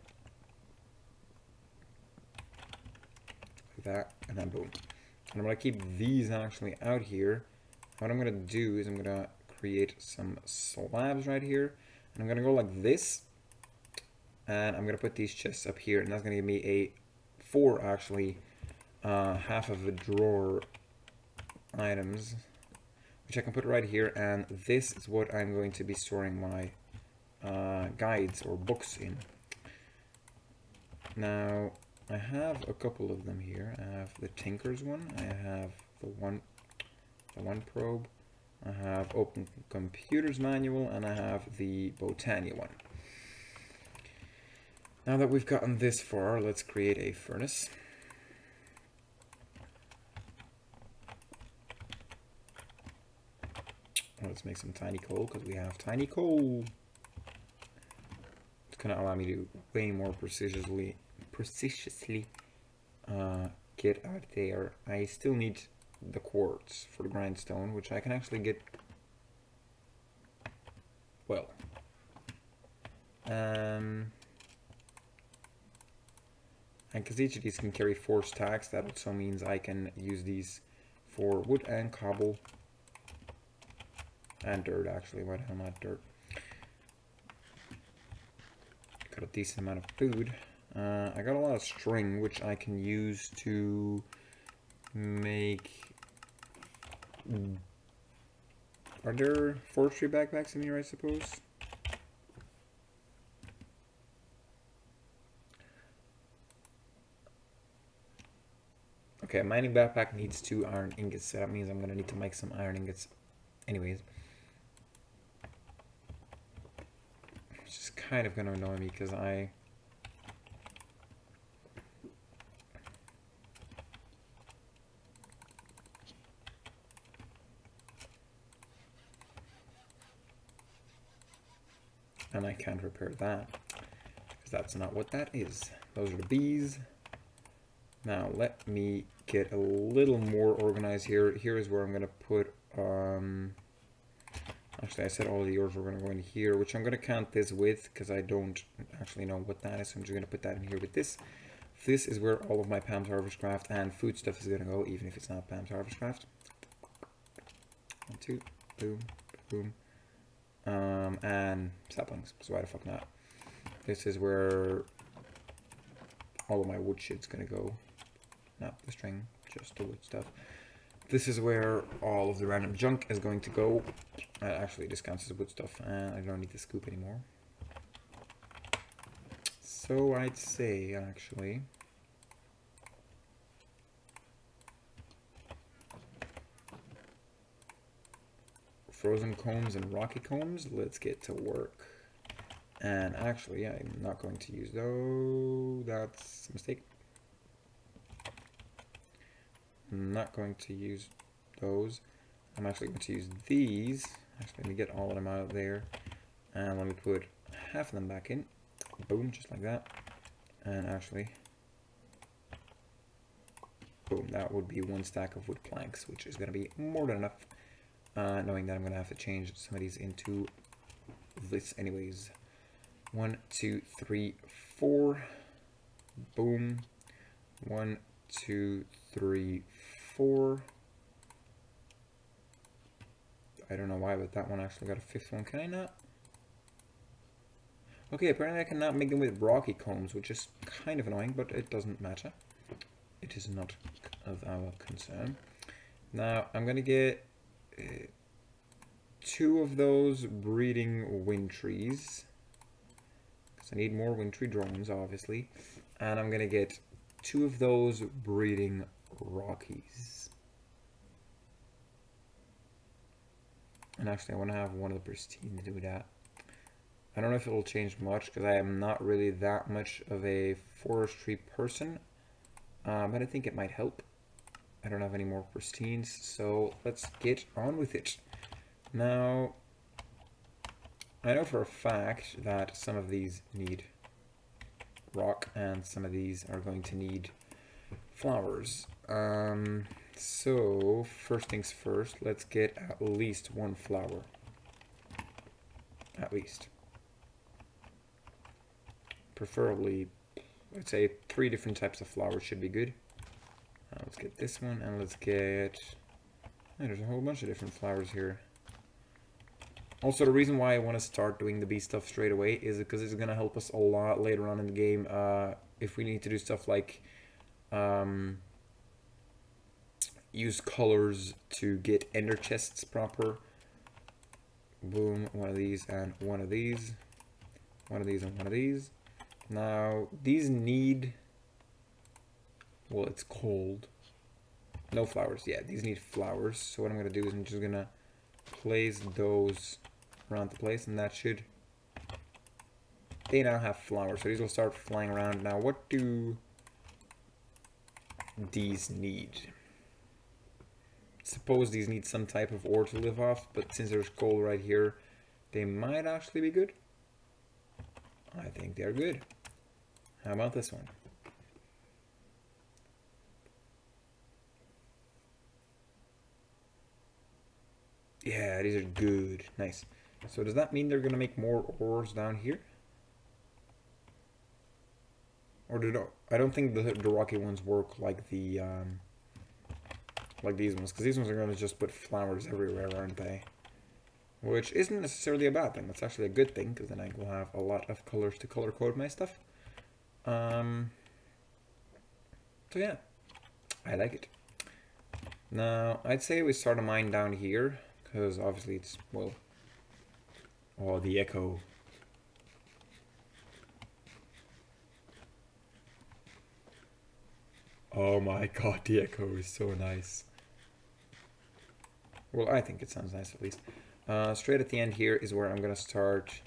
like that, and then boom. And I'm going to keep these actually out here. What I'm going to do is I'm going to create some slabs right here, and I'm going to go like this. And I'm going to put these chests up here, and that's going to give me a 4 actually half of a drawer items, which I can put right here, and this is what I'm going to be storing my guides or books in. Now, I have a couple of them here. I have the Tinker's one, I have the one probe, I have Open Computers Manual, and I have the Botania one. Now that we've gotten this far, let's create a furnace. Let's make some tiny coal, because we have tiny coal. It's going to allow me to way more precisely get out there. I still need the quartz for the grindstone, which I can actually get, well, and because each of these can carry 4 stacks, that also means I can use these for wood and cobble and dirt. Actually, why the hell not dirt? Got a decent amount of food. I got a lot of string, which I can use to make... Are there forestry backpacks in here, I suppose? Okay, a mining backpack needs 2 iron ingots, so that means I'm gonna need to make some iron ingots anyways. Which is kind of gonna annoy me, because and I can't repair that, because that's not what that is. Those are the bees. Now let me get a little more organized here. Here is where I'm gonna put actually I said all the ores were gonna go in here, which I'm gonna count this with, because I don't actually know what that is, so I'm just gonna put that in here with this. This is where all of my Pam's Harvest Craft and food stuff is gonna go, even if it's not Pam's Harvest Craft. 1, 2, boom, boom. And saplings, so why the fuck not? This is where all of my wood shit's gonna go. Not the string, just the wood stuff. This is where all of the random junk is going to go. Actually, this counts as wood stuff, and I don't need the scoop anymore. So I'd say, actually... Frozen combs and rocky combs, let's get to work. And actually, I'm not going to use those. That's a mistake. I'm not going to use those. I'm actually going to use these. Actually, let me get all of them out of there. And let me put half of them back in. Boom, just like that. And actually, boom, that would be 1 stack of wood planks, which is going to be more than enough. Knowing that I'm going to have to change some of these into this anyways. 1, 2, 3, 4. Boom. 1, 2, 3, 4. I don't know why, but that one actually got a 5th one. Can I not? Okay, apparently I cannot make them with rocky combs, which is kind of annoying, but it doesn't matter. It is not of our concern. Now, I'm going to get 2 of those breeding wind trees, because I need more wind tree drones, obviously. And I'm going to get 2 of those breeding rockies. And actually, I want to have one of the pristine to do that. I don't know if it will change much, because I am not really that much of a forestry person. But I think it might help. I don't have any more pristines, so let's get on with it. Now, I know for a fact that some of these need rock, and some of these are going to need flowers. So, first things first, let's get at least 1 flower. At least. Preferably, I'd say 3 different types of flowers should be good. Let's get this one, and let's get... Oh, there's a whole bunch of different flowers here. Also, the reason why I want to start doing the bee stuff straight away is because it's going to help us a lot later on in the game. If we need to do stuff like use colors to get ender chests proper. Boom, 1 of these and 1 of these. 1 of these and 1 of these. Now, these need... Well, it's cold. No flowers. Yeah, these need flowers. So what I'm going to do is I'm just going to place those around the place, and that should... They now have flowers, so these will start flying around. Now, what do these need? Suppose these need some type of ore to live off, but since there's coal right here, they might actually be good. I think they're good. How about this one? Yeah, these are good. Nice. So does that mean they're going to make more ores down here? Or I don't think the rocky ones work like the like these ones, because these ones are going to just put flowers everywhere, aren't they? Which isn't necessarily a bad thing. That's actually a good thing, because then I will have a lot of colors to color code my stuff. So yeah, I like it. Now, I'd say we start a mine down here, because obviously it's, well, oh, the echo. Oh my god, the echo is so nice. Well, I think it sounds nice at least. Straight at the end here is where I'm gonna start.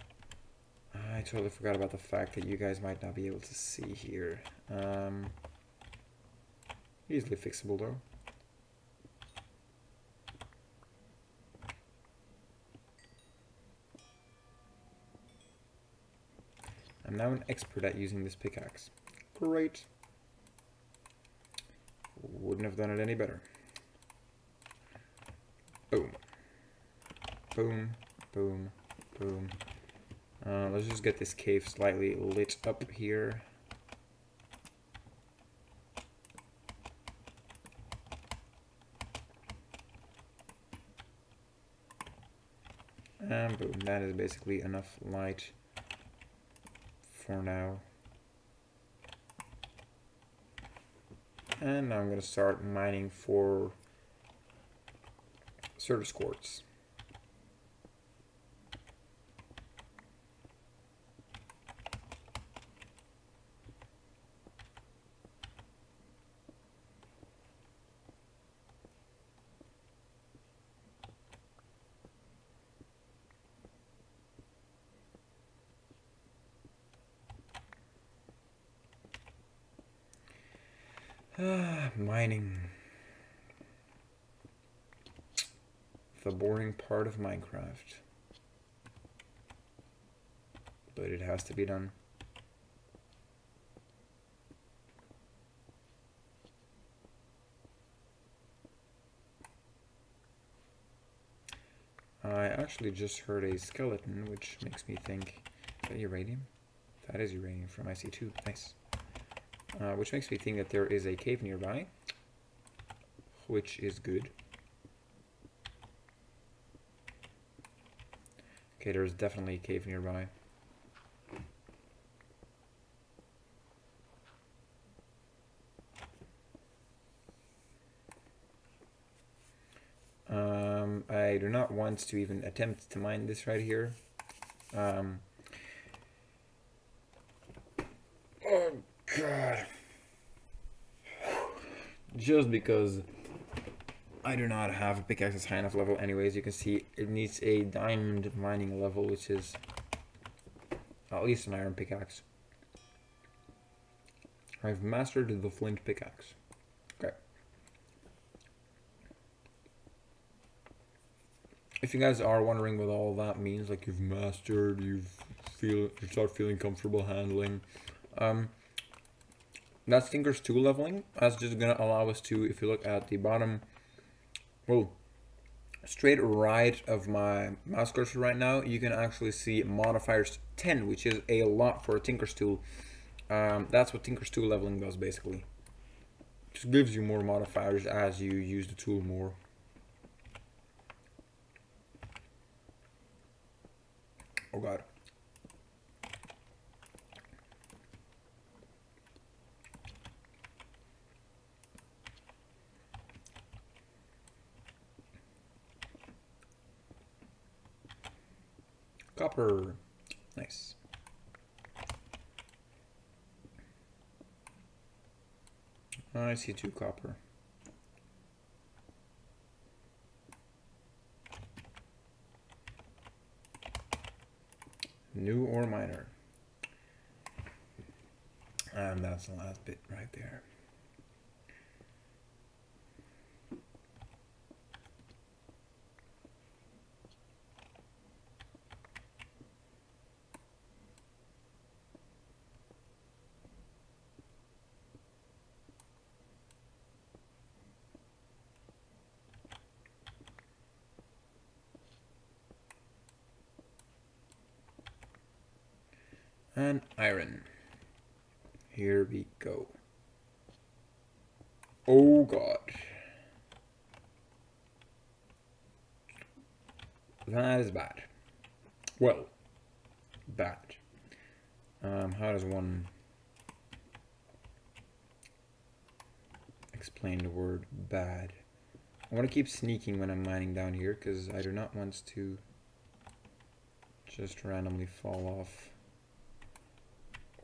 I totally forgot about the fact that you guys might not be able to see here. Easily fixable though. I'm now an expert at using this pickaxe. Great. Wouldn't have done it any better. Boom. Boom. Boom. Boom. Let's just get this cave slightly lit up here. And boom, that is basically enough light for now. And now I'm going to start mining for surface quartz. Mining. The boring part of Minecraft. But it has to be done. I actually just heard a skeleton, which makes me think... Is that uranium? That is uranium from IC2. Nice. Which makes me think that there is a cave nearby, which is good. Okay, there's definitely a cave nearby. I do not want to even attempt to mine this right here. Oh god. Just because I do not have a pickaxe high enough level anyways. You can see it needs a diamond mining level, which is at least an iron pickaxe. I've mastered the flint pickaxe. Okay. If you guys are wondering what all that means, like you've mastered, you start feeling comfortable handling, that's Tinker's tool leveling. That's just gonna allow us to, if you look at the bottom, well, straight right of my mouse cursor right now, you can actually see modifiers 10, which is a lot for a Tinker's tool. That's what Tinker's tool leveling does basically. Just gives you more modifiers as you use the tool more. Oh god. Copper. Nice. I see 2 copper. New ore miner. And that's the last bit right there. And iron. Here we go. Oh god. That is bad. Well, bad. How does one explain the word bad. I want to keep sneaking when I'm mining down here, because I do not want to just randomly fall off.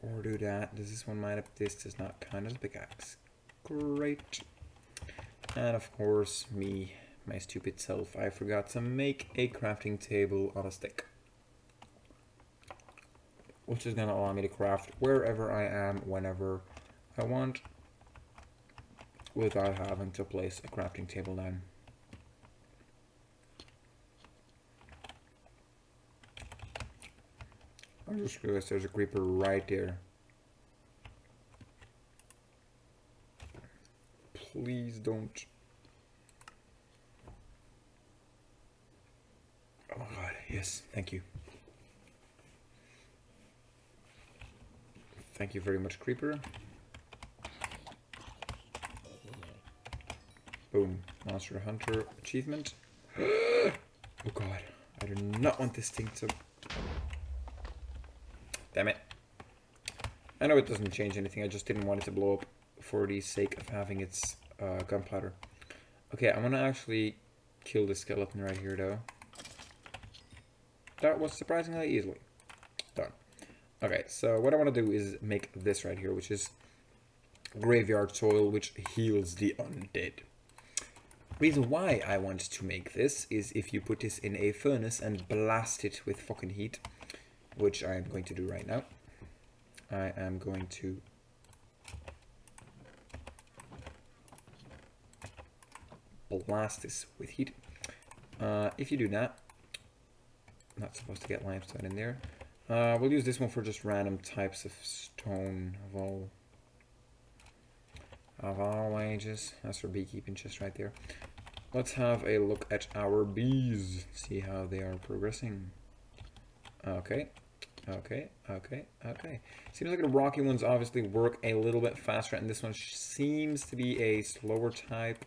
Or do that. Does this one mine up? This does not count as a pickaxe. Great. And of course, me, my stupid self, I forgot to make a crafting table on a stick. Which is going to allow me to craft wherever I am, whenever I want, without having to place a crafting table down. I just realized there's a creeper right there. Please don't. Oh my god, yes, thank you. Thank you very much, creeper. Boom, Monster Hunter achievement. Oh god, I do not want this thing to... Damn it. I know it doesn't change anything, I just didn't want it to blow up for the sake of having its gunpowder. Okay, I'm gonna actually kill the skeleton right here though. That was surprisingly easily done. Okay, so what I want to do is make this right here, which is graveyard soil, which heals the undead. Reason why I want to make this is if you put this in a furnace and blast it with fucking heat, which I am going to do right now. I am going to blast this with heat. If you do that, not supposed to get limestone in there. We'll use this one for just random types of stone of all ages. That's for beekeeping just right there. Let's have a look at our bees, see how they are progressing. Okay, okay, okay, okay. Seems like the rocky ones obviously work a little bit faster, and this one seems to be a slower type.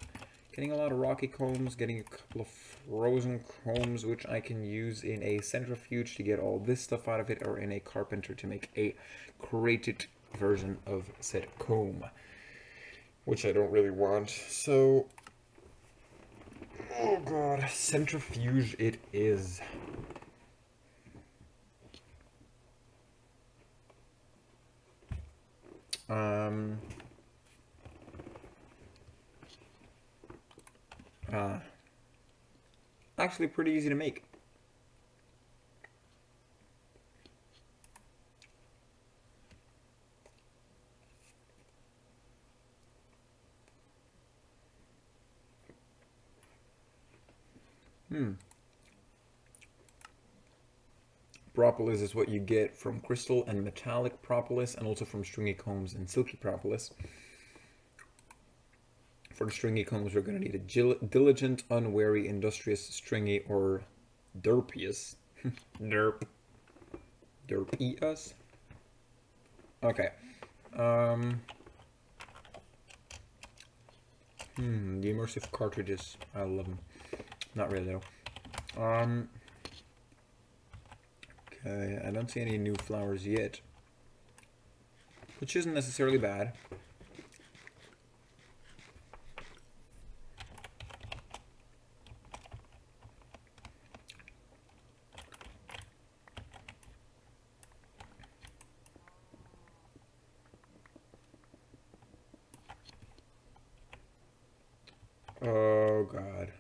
Getting a lot of rocky combs, getting a couple of frozen combs, which I can use in a centrifuge to get all this stuff out of it, or in a carpenter to make a crated version of said comb, which I don't really want. So, oh god, centrifuge it is. Actually pretty easy to make. Propolis is what you get from crystal and metallic propolis, and also from stringy combs and silky propolis. For the stringy combs, we're going to need a diligent, unwary, industrious, stringy, or derpious. Derp. Derpious. Okay. The immersive cartridges. I love them. Not really though. Okay, I don't see any new flowers yet, which isn't necessarily bad. Oh god.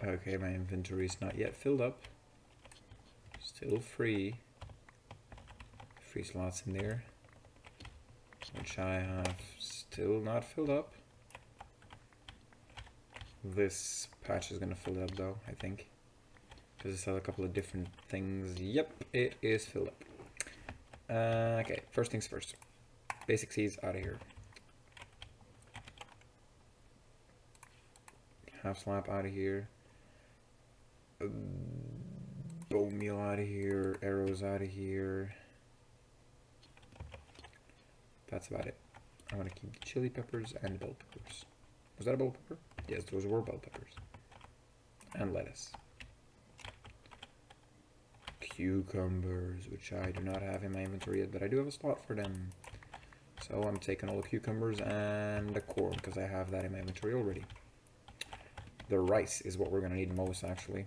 Okay, my inventory is not yet filled up. Still free. Free slots in there, which I have still not filled up. This patch is gonna fill up though, I think, because it has a couple of different things. Yep, it is filled up. Okay, first things first. Basic seeds out of here. Half slab out of here. Bone meal out of here. Arrows out of here. That's about it. I'm gonna keep the chili peppers and the bell peppers. Was that a bell pepper? Yes, those were bell peppers. And lettuce. Cucumbers, which I do not have in my inventory yet, but I do have a slot for them. So I'm taking all the cucumbers and the corn, because I have that in my inventory already. The rice is what we're going to need most, actually.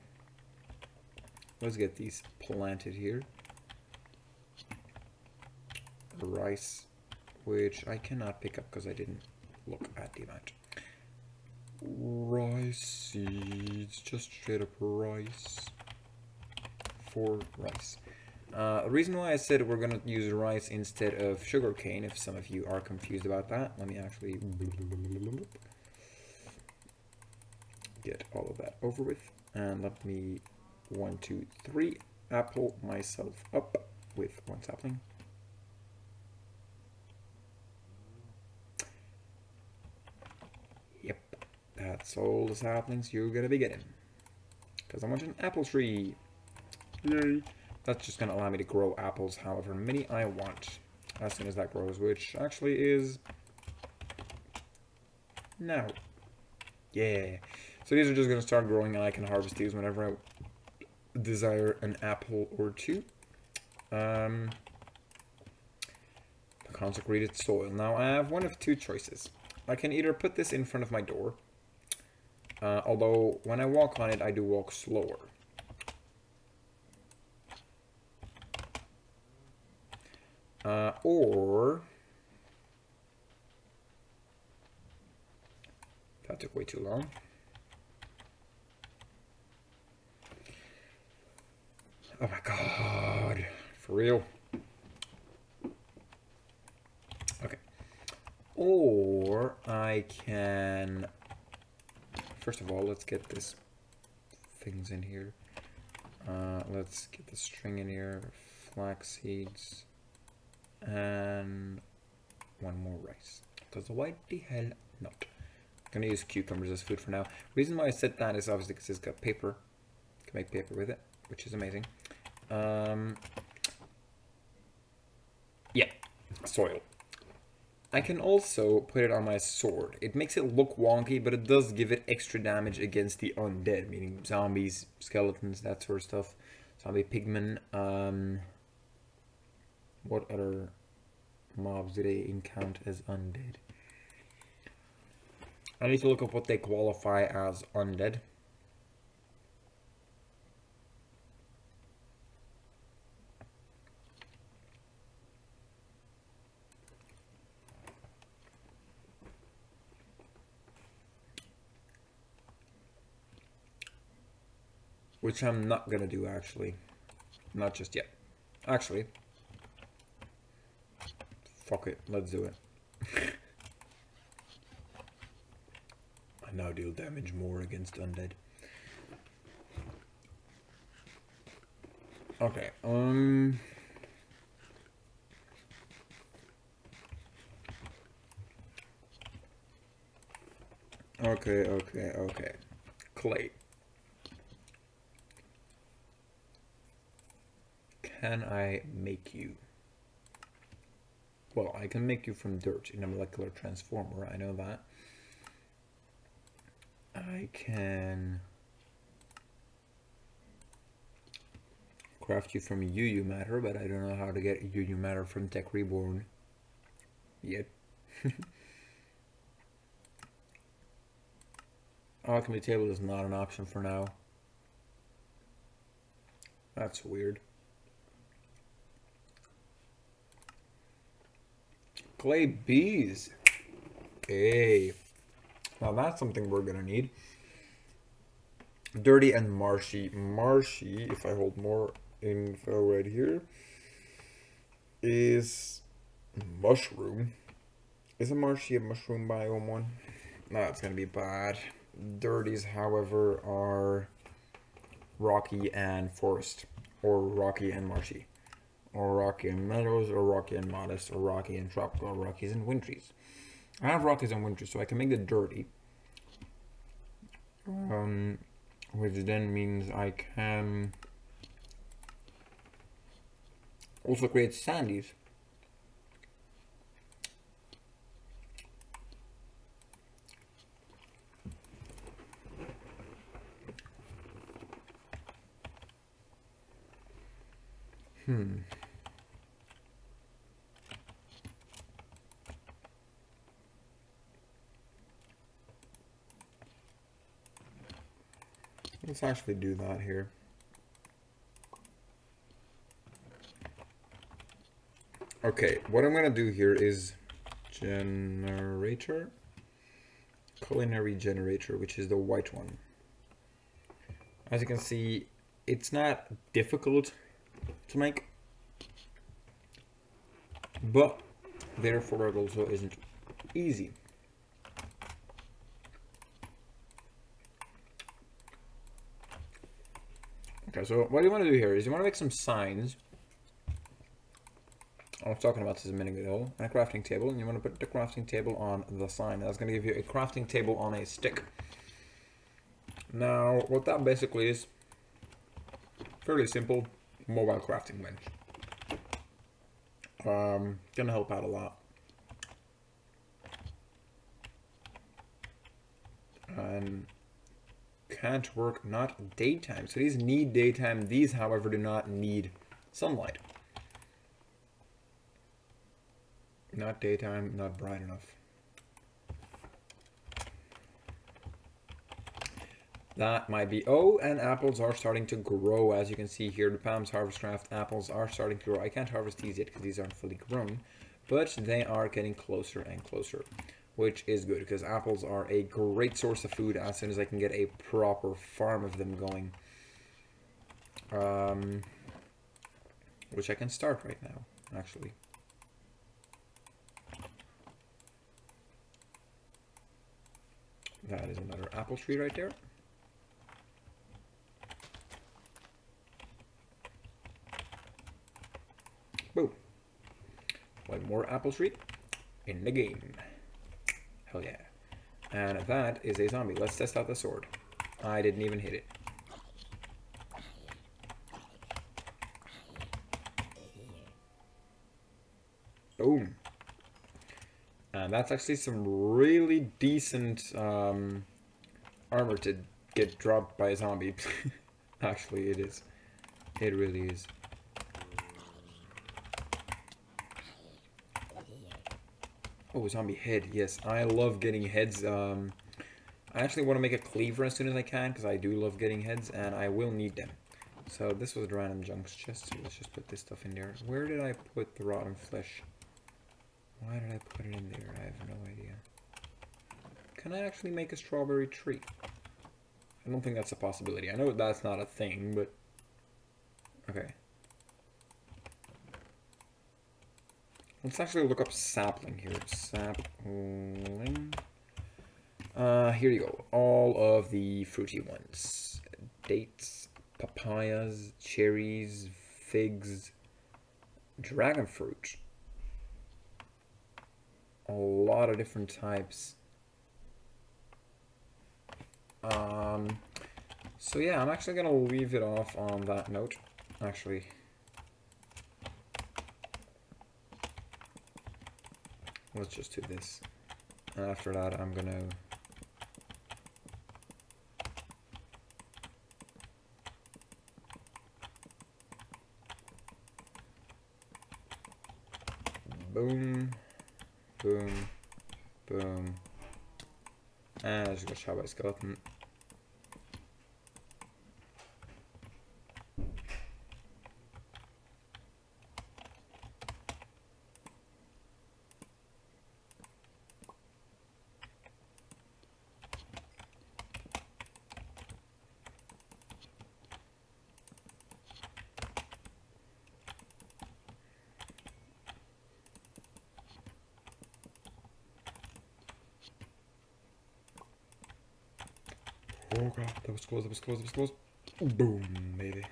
Let's get these planted here. Rice, which I cannot pick up because I didn't look at the amount. Rice seeds, just straight up rice. For rice. The reason why I said we're going to use rice instead of sugarcane, if some of you are confused about that, let me actually get all of that over with, and let me 1, 2, 3 apple myself up with 1 sapling. Yep, that's all the saplings you're gonna be getting, because I want an apple tree. Yay! That's just gonna allow me to grow apples however many I want as soon as that grows, which actually is now. Yeah. So these are just going to start growing, and I can harvest these whenever I desire an apple or two. Consecrated soil. Now I have one of two choices. I can either put this in front of my door, although when I walk on it, I do walk slower. Or that took way too long. Oh my god, for real. Okay. Or I can, first of all, let's get this things in here. Let's get the string in here, flax seeds, and 1 more rice. Because why the hell not? I'm gonna use cucumbers as food for now. Reason why I said that is obviously because it's got paper. You can make paper with it, which is amazing. Yeah, soil. I can also put it on my sword. It makes it look wonky, but it does give it extra damage against the undead, meaning zombies, skeletons, that sort of stuff. Zombie pigmen. What other mobs do they count as undead? I need to look up what they qualify as undead. Which I'm not gonna do, actually. Not just yet. Actually. Fuck it, let's do it. I now deal damage more against undead. Okay, Okay. Clay. Can I make you? Well, I can make you from dirt in a molecular transformer, I know that. I can craft you from UU matter, but I don't know how to get UU matter from Tech Reborn yet. Alchemy table is not an option for now. That's weird. Clay bees. Hey. Now that's something we're gonna need. Dirty and marshy. Marshy, if I hold more info right here, is mushroom. Is a marshy a mushroom biome one? No, it's gonna be bad. Dirties, however, are rocky and forest, or rocky and marshy. or rocky and meadows, or rocky and modest, or rocky and tropical, or rockies and wintries. I have rockies and wintries, so I can make it dirty. Which then means I can also create sandies. Let's actually do that here. Okay, what I'm gonna do here is generator, culinary generator, which is the white one. As you can see, it's not difficult to make, but therefore it also isn't easy. Okay, so what you want to do here is you want to make some signs. I was talking about this a minute ago, and a crafting table, and you want to put the crafting table on the sign. That's going to give you a crafting table on a stick. Now, what that basically is, fairly simple, mobile crafting bench. Gonna help out a lot. And can't work, not daytime. So these need daytime. These, however, do not need sunlight. Not daytime, not bright enough. That might be. Oh, and apples are starting to grow. As you can see here, the Palms Harvest Craft apples are starting to grow. I can't harvest these yet because these aren't fully grown, but they are getting closer and closer, which is good because apples are a great source of food as soon as I can get a proper farm of them going. Which I can start right now, actually. That is another apple tree right there. Boom. One more apple tree in the game. Hell yeah. And that is a zombie. Let's test out the sword. I didn't even hit it. Boom. And that's actually some really decent armor to get dropped by a zombie. Actually, it is. It really is. Oh, zombie head. Yes, I love getting heads. I actually want to make a cleaver as soon as I can because I do love getting heads and I will need them. So this was the random junks chest. So let's just put this stuff in there. Where did I put the rotten flesh? Why did I put it in there? I have no idea. Can I actually make a strawberry tree? I don't think that's a possibility. I know that's not a thing, but... Okay. Let's actually look up sapling here. Sapling. Here you go. All of the fruity ones. Dates, papayas, cherries, figs, dragon fruit. A lot of different types. So yeah, I'm actually gonna leave it off on that note. Actually, let's just do this. And after that, I'm gonna boom, boom, boom, and I just got shot by a skeleton. Oh god, that was close, that was close, that was close. Boom, baby.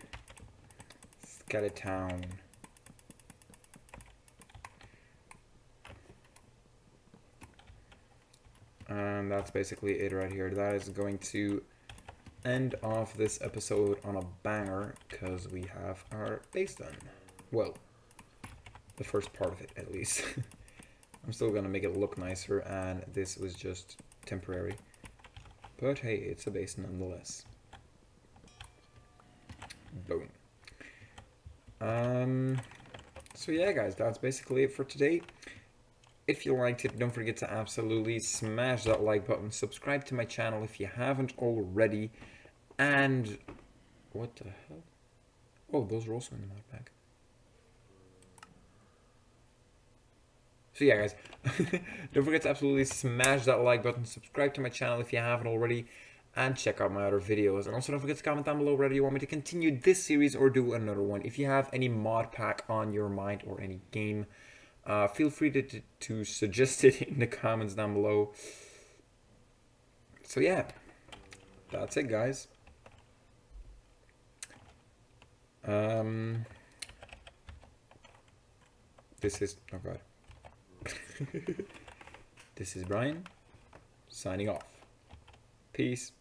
Skeleton. And that's basically it right here. That is going to end off this episode on a banger because we have our base done. Well, the first part of it at least. I'm still gonna make it look nicer, and this was just temporary. But hey, it's a base nonetheless. Boom. So yeah, guys, that's basically it for today. If you liked it, don't forget to absolutely smash that like button. Subscribe to my channel if you haven't already. And what the hell? Oh, those are also in the mod pack. So yeah, guys, don't forget to absolutely smash that like button. Subscribe to my channel if you haven't already. And check out my other videos. And also don't forget to comment down below whether you want me to continue this series or do another one. If you have any mod pack on your mind or any game, feel free to suggest it in the comments down below. So yeah, that's it, guys. This is, oh god. This is Brian, signing off. Peace.